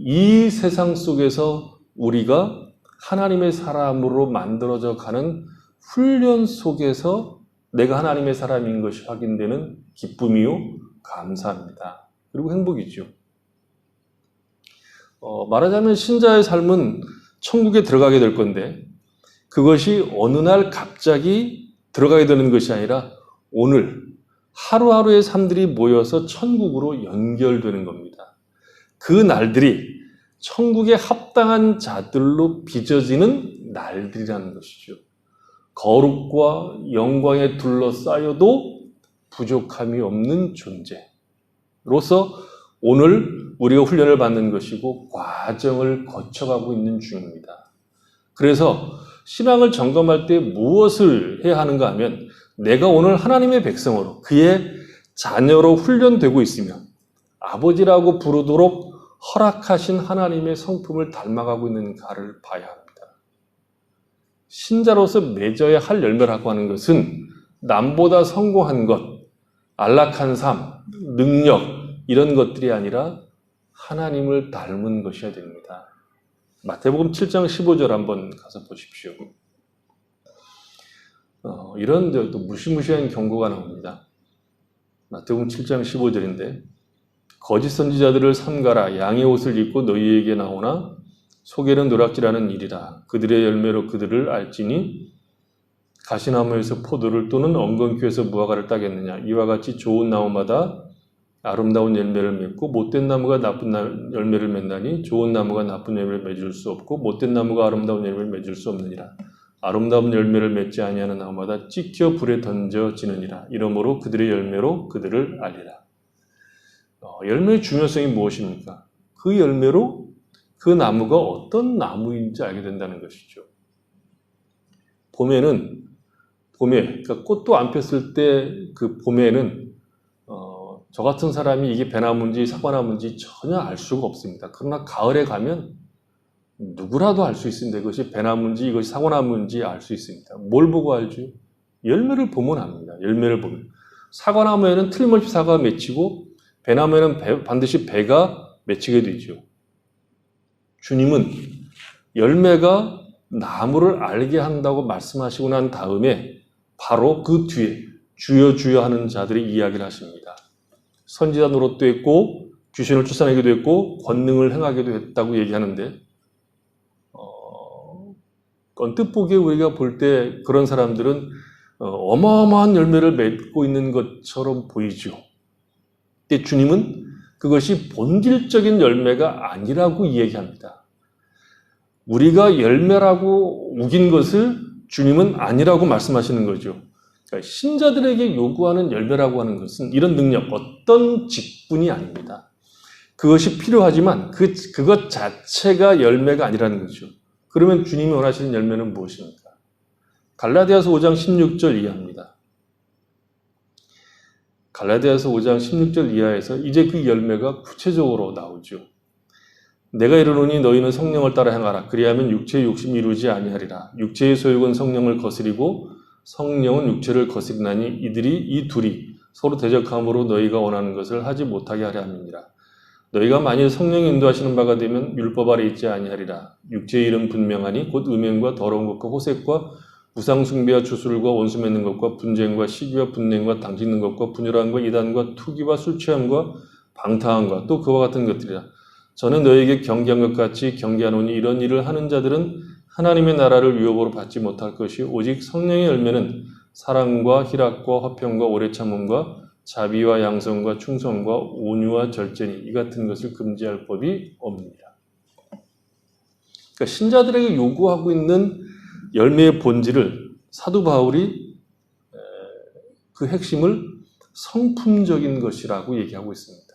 이 세상 속에서 우리가 하나님의 사람으로 만들어져 가는 훈련 속에서 내가 하나님의 사람인 것이 확인되는 기쁨이요 감사합니다. 그리고 행복이죠. 말하자면 신자의 삶은 천국에 들어가게 될 건데 그것이 어느 날 갑자기 들어가게 되는 것이 아니라 오늘 하루하루의 삶들이 모여서 천국으로 연결되는 겁니다. 그 날들이 천국에 합당한 자들로 빚어지는 날들이라는 것이죠. 거룩과 영광에 둘러싸여도 부족함이 없는 존재로서 오늘 우리가 훈련을 받는 것이고 과정을 거쳐가고 있는 중입니다. 그래서 신앙을 점검할 때 무엇을 해야 하는가 하면 내가 오늘 하나님의 백성으로 그의 자녀로 훈련되고 있으며 아버지라고 부르도록 허락하신 하나님의 성품을 닮아가고 있는가를 봐야 합니다. 신자로서 맺어야 할 열매라고 하는 것은 남보다 성공한 것, 안락한 삶, 능력 이런 것들이 아니라 하나님을 닮은 것이어야 됩니다. 마태복음 7장 15절 한번 가서 보십시오. 이런 또 무시무시한 경고가 나옵니다. 마태복음 7장 15절인데 거짓 선지자들을 삼가라. 양의 옷을 입고 너희에게 나오나 속에는 노략질하는 일이라. 그들의 열매로 그들을 알지니 가시나무에서 포도를 또는 엉겅퀴에서 무화과를 따겠느냐. 이와 같이 좋은 나무마다 아름다운 열매를 맺고 못된 나무가 나쁜 열매를 맺나니 좋은 나무가 나쁜 열매를 맺을 수 없고 못된 나무가 아름다운 열매를 맺을 수 없느니라. 아름다운 열매를 맺지 아니하는 나무마다 찍혀 불에 던져지느니라. 이러므로 그들의 열매로 그들을 알리라. 열매의 중요성이 무엇입니까? 그 열매로 그 나무가 어떤 나무인지 알게 된다는 것이죠. 봄에, 그러니까 꽃도 안 폈을 때 그 봄에는 저 같은 사람이 이게 배나무인지 사과나무인지 전혀 알 수가 없습니다. 그러나 가을에 가면 누구라도 알 수 있습니다. 이것이 배나무인지 이것이 사과나무인지 알 수 있습니다. 뭘 보고 알죠? 열매를 보면 압니다. 열매를 보면. 사과나무에는 틀림없이 사과가 맺히고 배나무에는 반드시 배가 맺히게 되죠. 주님은 열매가 나무를 알게 한다고 말씀하시고 난 다음에 바로 그 뒤에 주여 주여 하는 자들이 이야기를 하십니다. 선지자 노릇도 했고 귀신을 쫓아내기도 했고 권능을 행하기도 했다고 얘기하는데 언뜻 보기에 우리가 볼 때 그런 사람들은 어마어마한 열매를 맺고 있는 것처럼 보이죠. 근데 주님은 그것이 본질적인 열매가 아니라고 이야기합니다. 우리가 열매라고 우긴 것을 주님은 아니라고 말씀하시는 거죠. 그러니까 신자들에게 요구하는 열매라고 하는 것은 이런 능력, 어떤 직분이 아닙니다. 그것이 필요하지만 그것 자체가 열매가 아니라는 거죠. 그러면 주님이 원하시는 열매는 무엇입니까? 갈라디아서 5장 16절 이하입니다. 갈라디아서 5장 16절 이하에서 이제 그 열매가 구체적으로 나오죠. 내가 이르노니 너희는 성령을 따라 행하라. 그리하면 육체의 욕심이 이루지 아니하리라. 육체의 소욕은 성령을 거스리고 성령은 육체를 거스리나니 이 둘이 서로 대적함으로 너희가 원하는 것을 하지 못하게 하려 함이니라. 너희가 만일 성령이 인도하시는 바가 되면 율법 아래 있지 아니하리라. 육체의 일은 분명하니 곧 음행과 더러운 것과 호색과 우상 숭배와 주술과 원수 맺는 것과 분쟁과 시기와 분냉과 당짓는 것과 분열함과 이단과 투기와 술 취함과 방탕함과 또 그와 같은 것들이라. 저는 너희에게 경계한 것 같이 경계하노니 이런 일을 하는 자들은 하나님의 나라를 유업으로 받지 못할 것이 오직 성령의 열매는 사랑과 희락과 화평과 오래 참음과 자비와 양성과 충성과 온유와 절제니 이 같은 것을 금지할 법이 없느니라. 그러니까 신자들에게 요구하고 있는 열매의 본질을 사도 바울이 그 핵심을 성품적인 것이라고 얘기하고 있습니다.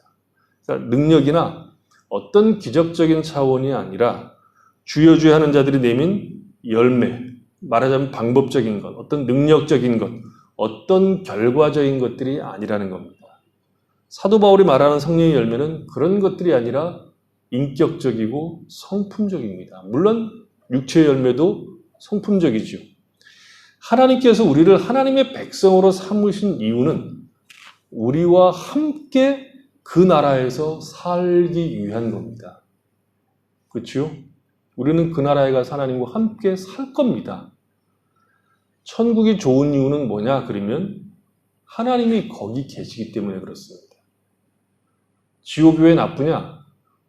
그러니까 능력이나 어떤 기적적인 차원이 아니라 주여주여 하는 자들이 내민 열매, 말하자면 방법적인 것, 어떤 능력적인 것, 어떤 결과적인 것들이 아니라는 겁니다. 사도 바울이 말하는 성령의 열매는 그런 것들이 아니라 인격적이고 성품적입니다. 물론 육체의 열매도 성품적이죠. 하나님께서 우리를 하나님의 백성으로 삼으신 이유는 우리와 함께 그 나라에서 살기 위한 겁니다. 그렇죠? 우리는 그 나라에 가서 하나님과 함께 살 겁니다. 천국이 좋은 이유는 뭐냐? 그러면 하나님이 거기 계시기 때문에 그렇습니다. 지옥이 왜 나쁘냐?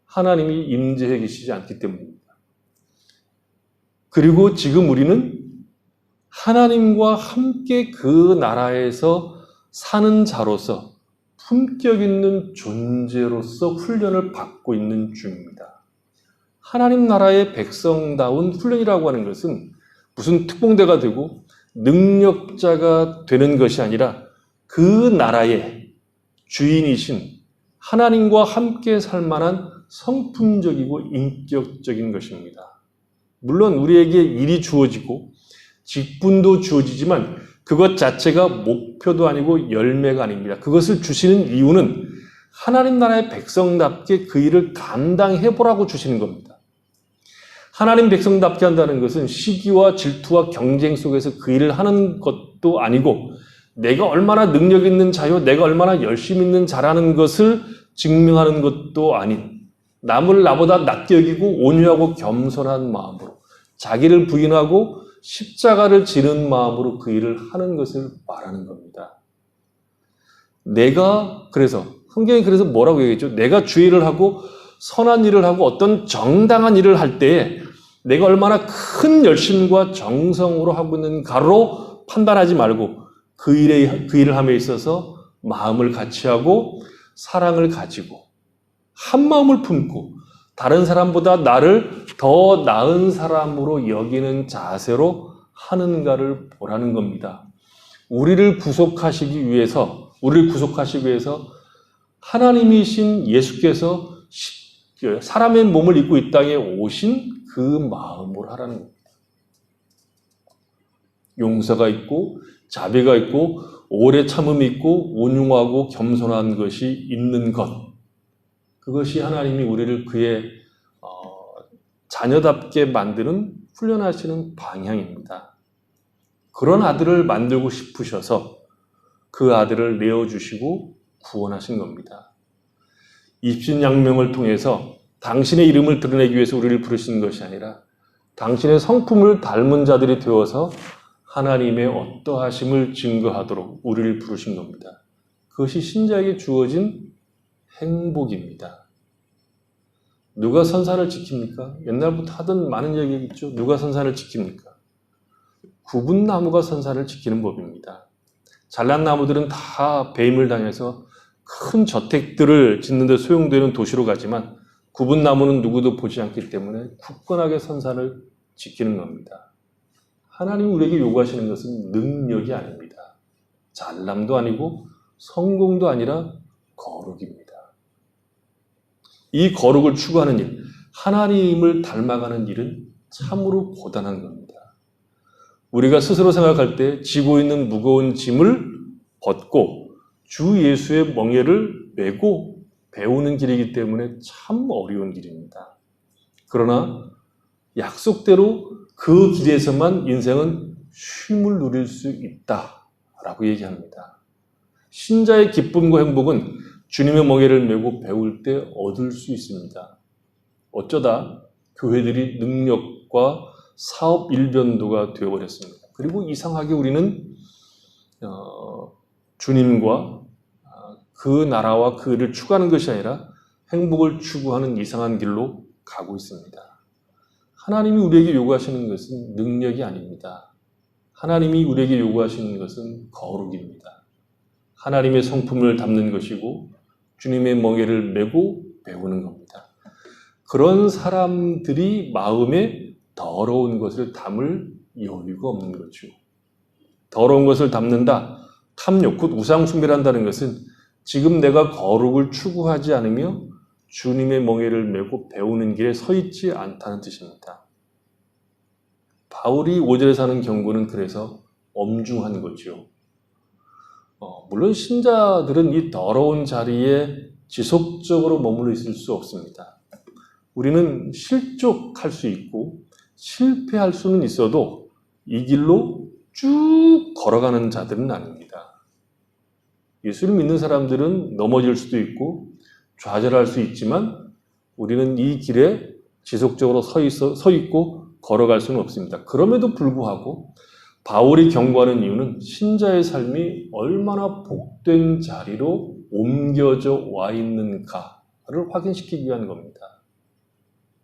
하나님이 임재해 계시지 않기 때문입니다. 그리고 지금 우리는 하나님과 함께 그 나라에서 사는 자로서 품격 있는 존재로서 훈련을 받고 있는 중입니다. 하나님 나라의 백성다운 훈련이라고 하는 것은 무슨 특공대가 되고 능력자가 되는 것이 아니라 그 나라의 주인이신 하나님과 함께 살 만한 성품적이고 인격적인 것입니다. 물론 우리에게 일이 주어지고 직분도 주어지지만 그것 자체가 목표도 아니고 열매가 아닙니다. 그것을 주시는 이유는 하나님 나라의 백성답게 그 일을 감당해보라고 주시는 겁니다. 하나님 백성답게 한다는 것은 시기와 질투와 경쟁 속에서 그 일을 하는 것도 아니고 내가 얼마나 능력 있는 자요, 내가 얼마나 열심히 있는 자라는 것을 증명하는 것도 아닌 남을 나보다 낮게 여기고 온유하고 겸손한 마음으로 자기를 부인하고 십자가를 지는 마음으로 그 일을 하는 것을 말하는 겁니다. 성경이 그래서 뭐라고 얘기했죠? 내가 주의를 하고 선한 일을 하고 어떤 정당한 일을 할 때에 내가 얼마나 큰 열심과 정성으로 하고 있는가로 판단하지 말고 그 일을 함에 있어서 마음을 같이 하고 사랑을 가지고 한 마음을 품고 다른 사람보다 나를 더 나은 사람으로 여기는 자세로 하는가를 보라는 겁니다. 우리를 구속하시기 위해서 하나님이신 예수께서 사람의 몸을 입고 이 땅에 오신 그 마음으로 하라는 겁니다. 용서가 있고 자비가 있고 오래 참음이 있고 온유하고 겸손한 것이 있는 것. 그것이 하나님이 우리를 그의 자녀답게 만드는 훈련하시는 방향입니다. 그런 아들을 만들고 싶으셔서 그 아들을 내어주시고 구원하신 겁니다. 입신양명을 통해서 당신의 이름을 드러내기 위해서 우리를 부르신 것이 아니라 당신의 성품을 닮은 자들이 되어서 하나님의 어떠하심을 증거하도록 우리를 부르신 겁니다. 그것이 신자에게 주어진 행복입니다. 누가 선산을 지킵니까? 옛날부터 하던 많은 얘기 있죠. 누가 선산을 지킵니까? 굽은 나무가 선산을 지키는 법입니다. 잘난 나무들은 다 배임을 당해서 큰 저택들을 짓는 데 소용되는 도시로 가지만 굽은 나무는 누구도 보지 않기 때문에 굳건하게 선산을 지키는 겁니다. 하나님이 우리에게 요구하시는 것은 능력이 아닙니다. 잘남도 아니고 성공도 아니라 거룩입니다. 이 거룩을 추구하는 일, 하나님을 닮아가는 일은 참으로 고단한 겁니다. 우리가 스스로 생각할 때 지고 있는 무거운 짐을 벗고 주 예수의 멍에를 메고 배우는 길이기 때문에 참 어려운 길입니다. 그러나 약속대로 그 길에서만 인생은 쉼을 누릴 수 있다라고 얘기합니다. 신자의 기쁨과 행복은 주님의 멍에를 메고 배울 때 얻을 수 있습니다. 어쩌다 교회들이 능력과 사업 일변도가 되어버렸습니다. 그리고 이상하게 우리는 주님과 그 나라와 그 일을 추구하는 것이 아니라 행복을 추구하는 이상한 길로 가고 있습니다. 하나님이 우리에게 요구하시는 것은 능력이 아닙니다. 하나님이 우리에게 요구하시는 것은 거룩입니다. 하나님의 성품을 담는 것이고 주님의 멍에를 메고 배우는 겁니다. 그런 사람들이 마음에 더러운 것을 담을 여유가 없는 거죠. 더러운 것을 담는다. 탐욕, 곧 우상숭배란다는 것은 지금 내가 거룩을 추구하지 않으며 주님의 멍에를 메고 배우는 길에 서 있지 않다는 뜻입니다. 바울이 5절에 사는 경고는 그래서 엄중한 거죠. 물론 신자들은 이 더러운 자리에 지속적으로 머물러 있을 수 없습니다. 우리는 실족할 수 있고 실패할 수는 있어도 이 길로 쭉 걸어가는 자들은 아닙니다. 예수를 믿는 사람들은 넘어질 수도 있고 좌절할 수 있지만 우리는 이 길에 지속적으로 서 있고 걸어갈 수는 없습니다. 그럼에도 불구하고 바울이 경고하는 이유는 신자의 삶이 얼마나 복된 자리로 옮겨져 와 있는가를 확인시키기 위한 겁니다.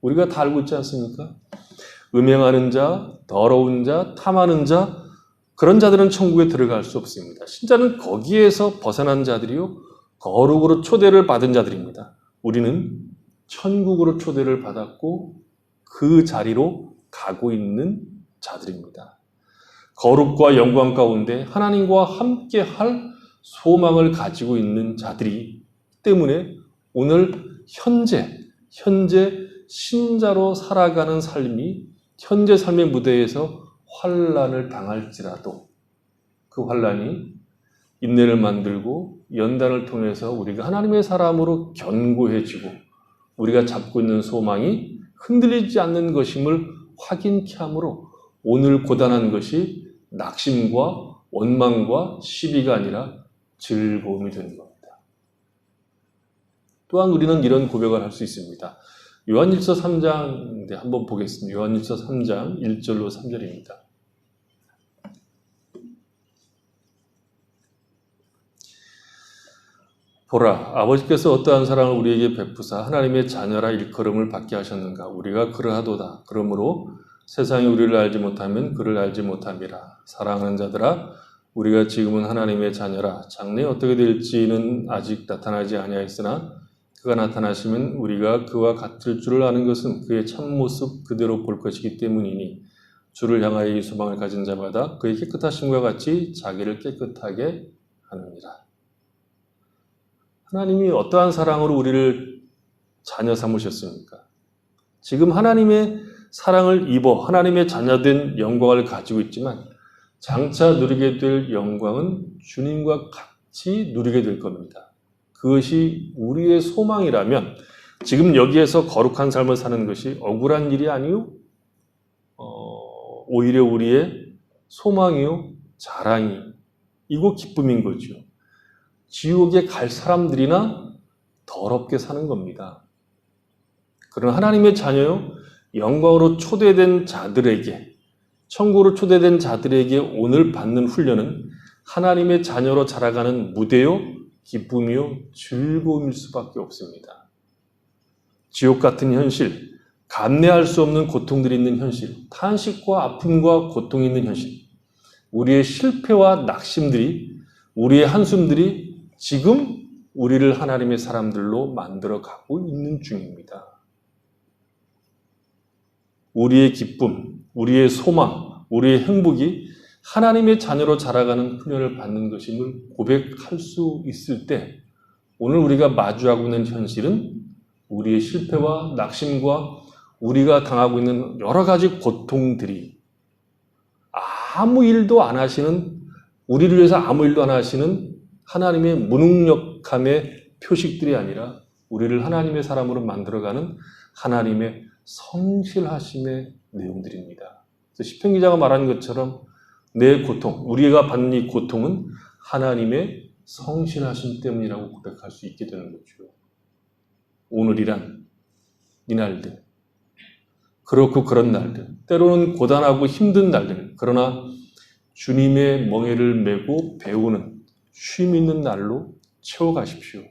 우리가 다 알고 있지 않습니까? 음행하는 자, 더러운 자, 탐하는 자, 그런 자들은 천국에 들어갈 수 없습니다. 신자는 거기에서 벗어난 자들이요, 거룩으로 초대를 받은 자들입니다. 우리는 천국으로 초대를 받았고 그 자리로 가고 있는 자들입니다. 거룩과 영광 가운데 하나님과 함께 할 소망을 가지고 있는 자들이 때문에 오늘 현재 신자로 살아가는 삶이 현재 삶의 무대에서 환난을 당할지라도 그 환난이 인내를 만들고 연단을 통해서 우리가 하나님의 사람으로 견고해지고 우리가 잡고 있는 소망이 흔들리지 않는 것임을 확인케 함으로 오늘 고단한 것이 낙심과 원망과 시비가 아니라 즐거움이 되는 겁니다. 또한 우리는 이런 고백을 할 수 있습니다. 요한일서 3장 한번 보겠습니다. 요한일서 3장 1절로 3절입니다. 보라, 아버지께서 어떠한 사랑을 우리에게 베푸사 하나님의 자녀라 일컬음을 받게 하셨는가. 우리가 그러하도다. 그러므로 세상이 우리를 알지 못하면 그를 알지 못함이라. 사랑하는 자들아, 우리가 지금은 하나님의 자녀라. 장래에 어떻게 될지는 아직 나타나지 아니하였으나 그가 나타나시면 우리가 그와 같을 줄을 아는 것은 그의 참모습 그대로 볼 것이기 때문이니 주를 향하여 이 소망을 가진 자마다 그의 깨끗하심과 같이 자기를 깨끗하게 하느니라. 하나님이 어떠한 사랑으로 우리를 자녀 삼으셨습니까? 지금 하나님의 사랑을 입어 하나님의 자녀된 영광을 가지고 있지만 장차 누리게 될 영광은 주님과 같이 누리게 될 겁니다. 그것이 우리의 소망이라면 지금 여기에서 거룩한 삶을 사는 것이 억울한 일이 아니요, 오히려 우리의 소망이요, 자랑이고 기쁨인 거죠. 지옥에 갈 사람들이나 더럽게 사는 겁니다. 그러나 하나님의 자녀요, 영광으로 초대된 자들에게, 천국으로 초대된 자들에게 오늘 받는 훈련은 하나님의 자녀로 자라가는 무대요, 기쁨이요, 즐거움일 수밖에 없습니다. 지옥 같은 현실, 감내할 수 없는 고통들이 있는 현실, 탄식과 아픔과 고통이 있는 현실, 우리의 실패와 낙심들이, 우리의 한숨들이 지금 우리를 하나님의 사람들로 만들어가고 있는 중입니다. 우리의 기쁨, 우리의 소망, 우리의 행복이 하나님의 자녀로 자라가는 훈련을 받는 것임을 고백할 수 있을 때 오늘 우리가 마주하고 있는 현실은 우리의 실패와 낙심과 우리가 당하고 있는 여러 가지 고통들이 아무 일도 안 하시는, 우리를 위해서 아무 일도 안 하시는 하나님의 무능력함의 표식들이 아니라 우리를 하나님의 사람으로 만들어가는 하나님의 성실하심의 내용들입니다. 그래서 시편 기자가 말하는 것처럼 내 고통, 우리가 받는 이 고통은 하나님의 성실하심 때문이라고 고백할 수 있게 되는 거죠. 오늘이란 이 날들, 그렇고 그런 날들, 때로는 고단하고 힘든 날들, 그러나 주님의 멍에를 메고 배우는 쉼 있는 날로 채워가십시오.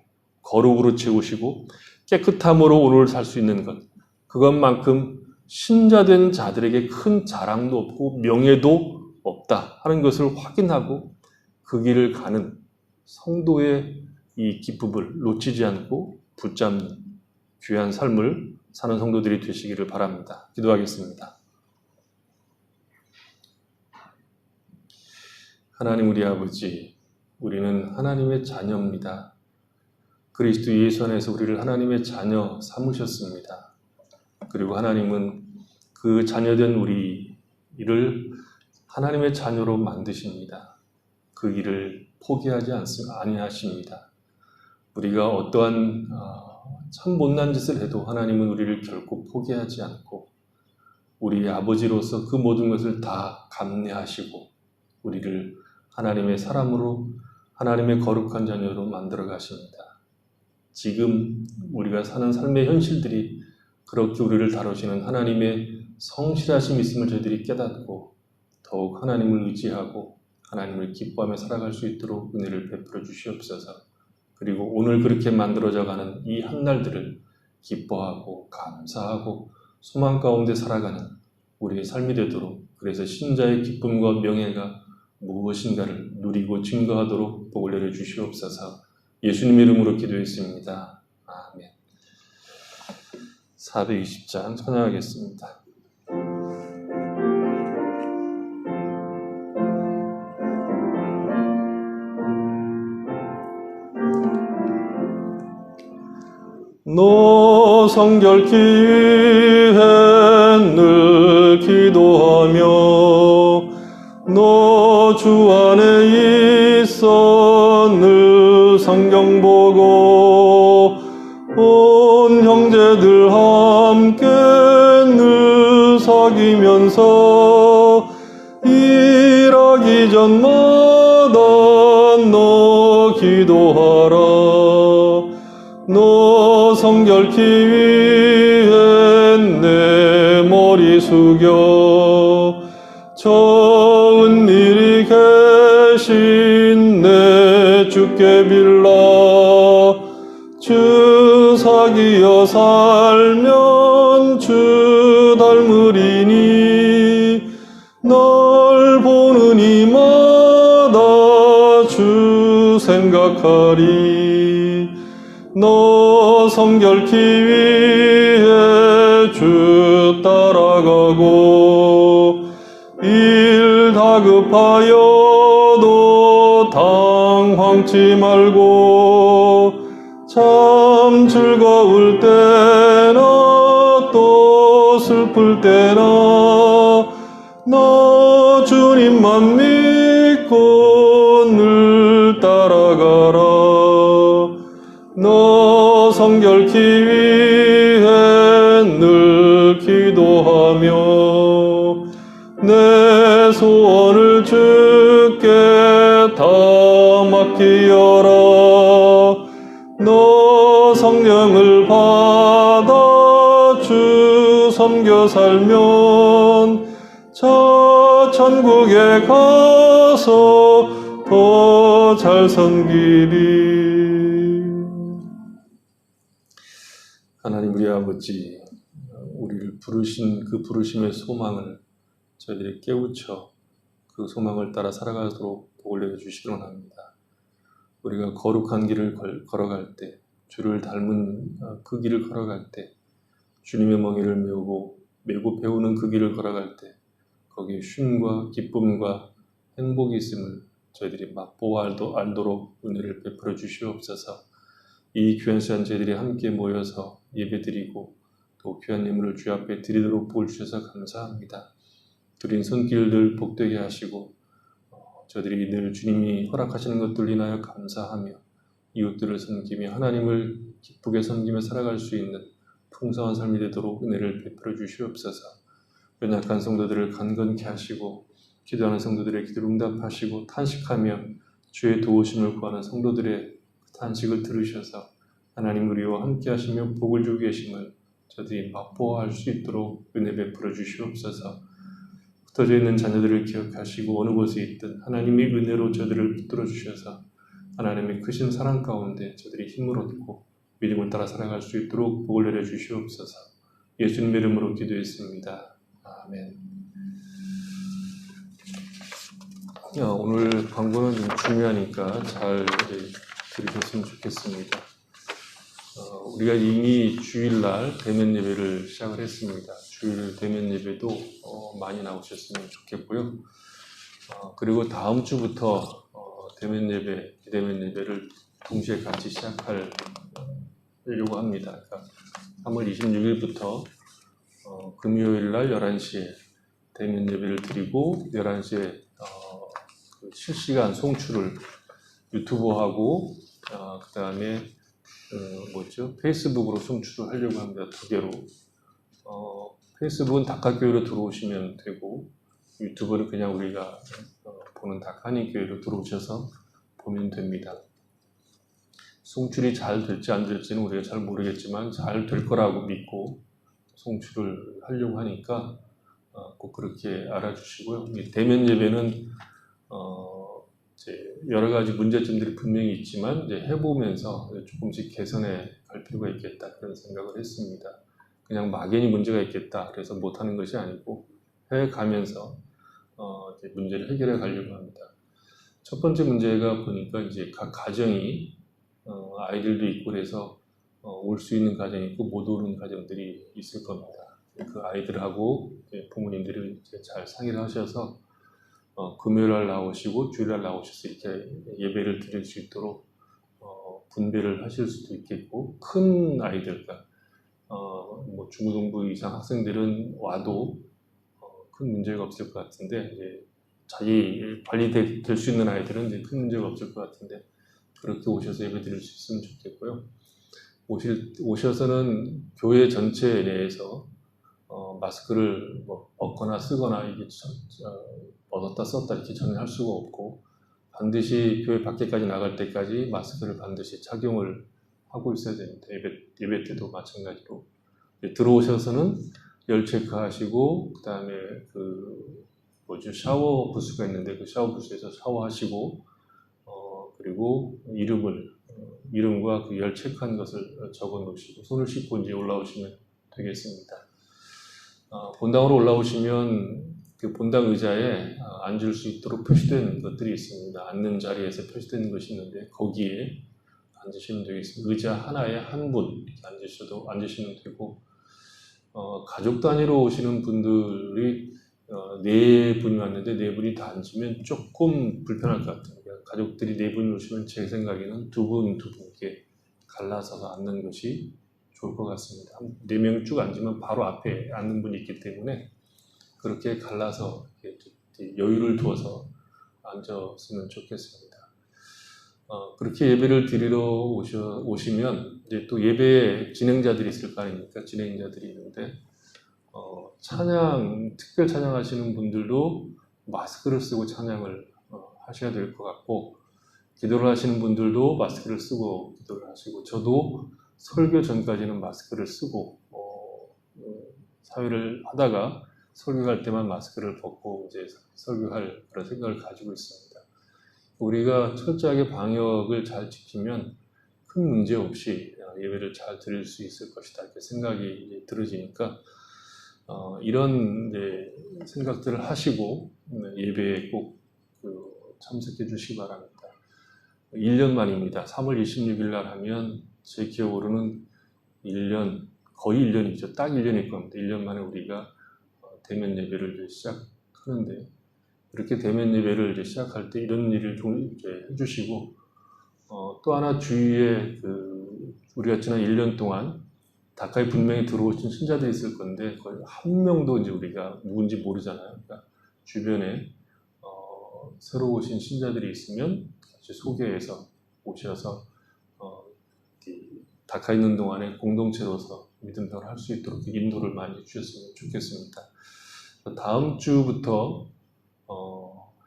거룩으로 채우시고 깨끗함으로 오늘 살 수 있는 것, 그것만큼 신자된 자들에게 큰 자랑도 없고 명예도 없다 하는 것을 확인하고 그 길을 가는 성도의 이 기쁨을 놓치지 않고 붙잡는 귀한 삶을 사는 성도들이 되시기를 바랍니다. 기도하겠습니다. 하나님 우리 아버지, 우리는 하나님의 자녀입니다. 그리스도 예수 안에서 우리를 하나님의 자녀 삼으셨습니다. 그리고 하나님은 그 자녀된 우리를 하나님의 자녀로 만드십니다. 그 일을 포기하지 아니하십니다. 우리가 어떠한 참 못난 짓을 해도 하나님은 우리를 결코 포기하지 않고 우리 아버지로서 그 모든 것을 다 감내하시고 우리를 하나님의 사람으로 하나님의 거룩한 자녀로 만들어 가십니다. 지금 우리가 사는 삶의 현실들이 그렇게 우리를 다루시는 하나님의 성실하심이 있음을 저희들이 깨닫고 더욱 하나님을 의지하고 하나님을 기뻐하며 살아갈 수 있도록 은혜를 베풀어 주시옵소서. 그리고 오늘 그렇게 만들어져가는 이 한날들을 기뻐하고 감사하고 소망 가운데 살아가는 우리의 삶이 되도록, 그래서 신자의 기쁨과 명예가 무엇인가를 누리고 증거하도록 복을 내려 주시옵소서. 예수님의 이름으로 기도했습니다. 아멘. 420장 찬양하겠습니다. 너 성결케 위해 늘 기도하며 너 주 안에 있어 늘 성경 보고 온 형제들 함께 늘 사귀면서 일하기 전마다 너 기도하라. 너 성결케 위해 내 머리 숙여 저 은밀히 계신 내 주께 빌라. 주 사귀어 살면 주 닮으리니 널 보는 이마다 주 생각하리. 너 성결케 위해 주 따라가고 일 다급하여도 당황치 말고 참 즐거울 때나 또 슬플 때나 너 주님만 믿고 늘 따라가라. 너 성결케 위해 늘 기도하며 내 소원을 주께 다 맡기어라. 너 성령을 받아 주 섬겨 살면 저 천국에 가서 더 잘 섬기리. 하나님 우리 아버지, 우리를 부르신 그 부르심의 소망을 저희들이 깨우쳐 그 소망을 따라 살아가도록 복을 내려주시기 원합니다. 우리가 거룩한 길을 걸어갈 때, 주를 닮은 그 길을 걸어갈 때, 주님의 멍에를 메고 배우는 그 길을 걸어갈 때 거기에 쉼과 기쁨과 행복이 있음을 저희들이 맛보아 알도록 은혜를 베풀어 주시옵소서. 이 귀한 시간 저희들이 함께 모여서 예배드리고 또 귀한 예물을 주 앞에 드리도록 복을 주셔서 감사합니다. 드린 손길들 복되게 하시고 저희들이 늘 주님이 허락하시는 것들 인하여 감사하며 이웃들을 섬기며 하나님을 기쁘게 섬기며 살아갈 수 있는 풍성한 삶이 되도록 은혜를 베풀어 주시옵소서. 연약한 성도들을 강건케 하시고 기도하는 성도들의 기도를 응답하시고 탄식하며 주의 도우심을 구하는 성도들의 탄식을 들으셔서 하나님 우리와 함께 하시며 복을 주고 계심을 저들이 맛보아할 수 있도록 은혜 베풀어 주시옵소서. 흩어져 있는 자녀들을 기억하시고 어느 곳에 있든 하나님의 은혜로 저들을 붙들어 주셔서 하나님의 크신 사랑 가운데 저들이 힘을 얻고 믿음을 따라 살아갈 수 있도록 복을 내려 주시옵소서. 예수님 이름으로 기도했습니다. 아멘. 오늘 광고는 좀 중요하니까 잘 들으셨으면 좋겠습니다. 우리가 이미 주일날 대면 예배를 시작을 했습니다. 주일 대면 예배도 많이 나오셨으면 좋겠고요. 그리고 다음 주부터 대면 예배, 비대면 예배를 동시에 같이 시작하려고 합니다. 그러니까 3월 26일부터 금요일 날 11시에 대면 예배를 드리고 11시에 그 실시간 송출을 유튜브하고 그 다음에 페이스북으로 송출을 하려고 합니다. 두 개로. 페이스북은 닭학교회로 들어오시면 되고 유튜브는 그냥 우리가 보는 닭한인교회로 들어오셔서 보면 됩니다. 송출이 잘 될지 안 될지는 우리가 잘 모르겠지만 잘 될 거라고 믿고 송출을 하려고 하니까 꼭 그렇게 알아주시고요. 대면 예배는 이제 여러 가지 문제점들이 분명히 있지만 이제 해보면서 조금씩 개선해 갈 필요가 있겠다 그런 생각을 했습니다. 그냥 막연히 문제가 있겠다 그래서 못하는 것이 아니고 해가면서 이제 문제를 해결해 가려고 합니다. 첫 번째 문제가 보니까 이제 각 가정이 아이들도 있고 그래서 올 수 있는 가정이 있고 못 오는 가정들이 있을 겁니다. 그 아이들하고 부모님들이 이제 잘 상의를 하셔서 금요일 날 나오시고 주일 날 나오셔서 이렇게 예배를 드릴 수 있도록 분배를 하실 수도 있겠고, 큰 아이들, 중고등부 이상 학생들은 와도 큰 문제가 없을 것 같은데, 이제 자기 관리될 수 있는 아이들은 이제 큰 문제가 없을 것 같은데 그렇게 오셔서 예배 드릴 수 있으면 좋겠고요. 오셔서는 교회 전체 내에서 마스크를 벗거나 쓰거나 이게 벗었다 썼다 이렇게 전혀 할 수가 없고, 반드시 교회 밖에까지 나갈 때까지 마스크를 반드시 착용을 하고 있어야 됩니다. 예배 때도 마찬가지로. 들어오셔서는 열 체크하시고, 그 다음에 샤워 부스가 있는데 그 샤워 부스에서 샤워하시고, 그리고 이름과 그 열 체크한 것을 적어 놓으시고 손을 씻고 이제 올라오시면 되겠습니다. 본당으로 올라오시면 그 본당 의자에 앉을 수 있도록 표시된 것들이 있습니다. 앉는 자리에서 표시된 것이 있는데 거기에 앉으시면 되겠습니다. 의자 하나에 한 분 앉으시면 되고, 가족 단위로 오시는 분들이 네 분이 왔는데 네 분이 다 앉으면 조금 불편할 것 같아요. 가족들이 네 분이 오시면 제 생각에는 두 분 이렇게 갈라서서 앉는 것이 좋을 것 같습니다. 네 명 쭉 앉으면 바로 앞에 앉는 분이 있기 때문에 그렇게 갈라서 여유를 두어서 앉았으면 좋겠습니다. 그렇게 예배를 드리러 오시면 이제 또 예배에 진행자들이 있을 거 아닙니까? 진행자들이 있는데 특별 찬양하시는 분들도 마스크를 쓰고 찬양을 하셔야 될 것 같고, 기도를 하시는 분들도 마스크를 쓰고 기도를 하시고, 저도 설교 전까지는 마스크를 쓰고 사회를 하다가 설교할 때만 마스크를 벗고 이제 설교할 그런 생각을 가지고 있습니다. 우리가 철저하게 방역을 잘 지키면 큰 문제 없이 예배를 잘 드릴 수 있을 것이다 이렇게 생각이 들어지니까 이런 생각들을 하시고 예배에 꼭 참석해 주시기 바랍니다. 1년 만입니다. 3월 26일 날 하면 제 기억으로는 거의 1년이죠. 딱 1년일 겁니다. 1년 만에 우리가 대면 예배를 시작하는데, 이렇게 대면 예배를 이제 시작할 때 이런 일을 좀 해주시고, 또 하나 주위에 우리가 지난 1년 동안 가까이 분명히 들어오신 신자들이 있을 건데 거의 한 명도 이제 우리가 누군지 모르잖아요. 그러니까 주변에 새로 오신 신자들이 있으면 같이 소개해서 오셔서 닦아 있는 동안에 공동체로서 믿음 생활을 할 수 있도록 인도를 많이 주셨으면 좋겠습니다. 다음 주부터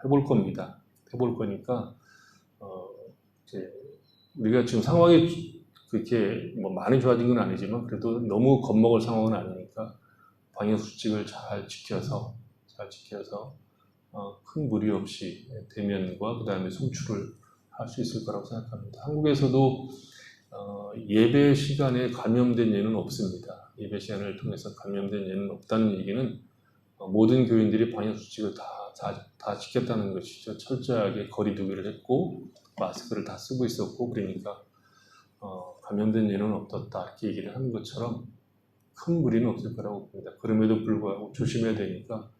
해볼 겁니다. 해볼 거니까 우리가 지금 상황이 그렇게 많이 좋아진 건 아니지만 그래도 너무 겁먹을 상황은 아니니까 방역 수칙을 잘 지켜서 큰 무리 없이 대면과 그 다음에 송출을 할 수 있을 거라고 생각합니다. 한국에서도 예배 시간에 감염된 예는 없습니다. 예배 시간을 통해서 감염된 예는 없다는 얘기는 모든 교인들이 방역 수칙을 다 다 지켰다는 것이죠. 철저하게 거리 두기를 했고 마스크를 다 쓰고 있었고 그러니까 감염된 일은 없었다 이렇게 얘기를 하는 것처럼 큰 무리는 없을 거라고 봅니다. 그럼에도 불구하고 조심해야 되니까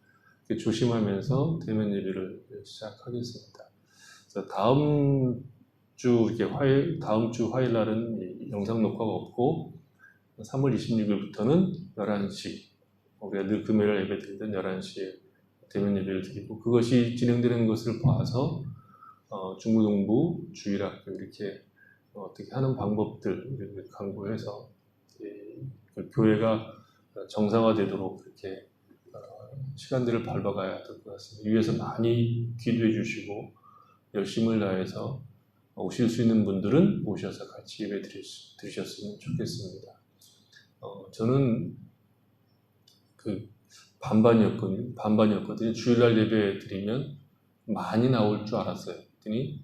조심하면서 대면 예배를 시작하겠습니다. 그래서 다음 주 화요일 날은 이 영상 녹화가 없고 3월 26일부터는 11시 우리가 늘 금요일 예배 드리던 11시에 대면 예배를 드리고 그것이 진행되는 것을 봐서 중고등부, 주일학교 이렇게 어떻게 하는 방법들을 강구해서 그 교회가 정상화되도록 그렇게 시간들을 밟아가야 될 것 같습니다. 위에서 많이 기도해 주시고 열심을 다해서 오실 수 있는 분들은 오셔서 같이 예배 드리셨으면 좋겠습니다. 저는 그 반반이었거든요. 주일날 예배 드리면 많이 나올 줄 알았어요. 그랬더니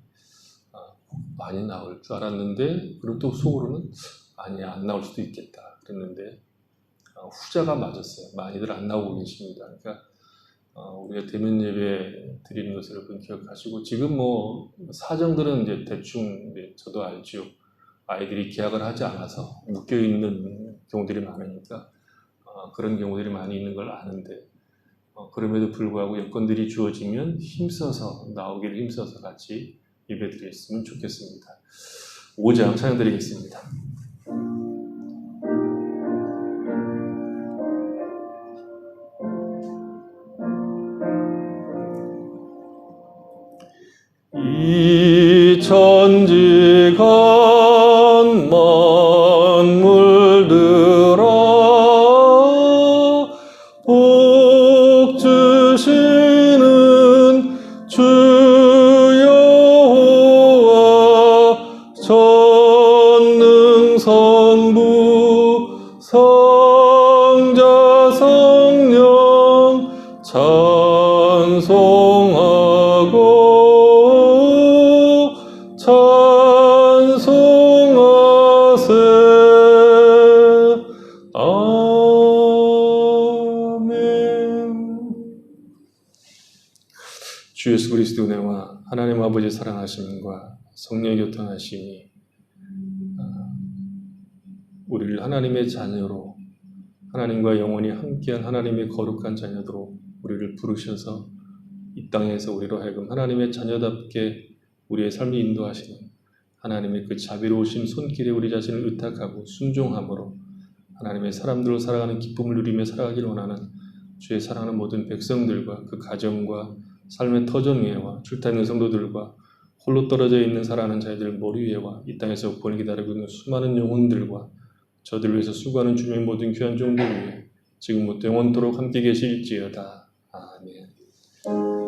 많이 나올 줄 알았는데 그리고 또 속으로는 아니야 안 나올 수도 있겠다 그랬는데 후자가 맞았어요. 많이들 안 나오고 계십니다. 그러니까 우리가 대면 예배 드리는 것을 여러분 기억하시고 지금 뭐 사정들은 이제 대충 저도 알죠. 아이들이 계약을 하지 않아서 묶여 있는 경우들이 많으니까 그런 경우들이 많이 있는 걸 아는데 그럼에도 불구하고 여건들이 주어지면 나오기를 힘써서 같이 예배 드렸으면 좋겠습니다. 5장 찬양 드리겠습니다. 이 천지간 만물들아 복 주시는 주 여호와 전능성부 성자 성령 찬송하고 찬송하세. 아멘. 주 예수 그리스도 은혜와 하나님 아버지 사랑하심과 성령의 교통하심이 우리를 하나님의 자녀로 하나님과 영원히 함께한 하나님의 거룩한 자녀로 우리를 부르셔서 이 땅에서 우리로 하여금 하나님의 자녀답게 우리의 삶을 인도하시는 하나님의 그 자비로우신 손길에 우리 자신을 의탁하고 순종함으로 하나님의 사람들로 살아가는 기쁨을 누리며 살아가길 원하는 주의 사랑하는 모든 백성들과 그 가정과 삶의 터전위에와 출타있는 성도들과 홀로 떨어져 있는 살아가는 자들 머리 위에와 이 땅에서 구원을 기다리고 있는 수많은 영혼들과 저들을 위해서 수고하는 주님의 모든 귀한 종들 위에 지금부터 영원토록 함께 계실지어다. 아멘.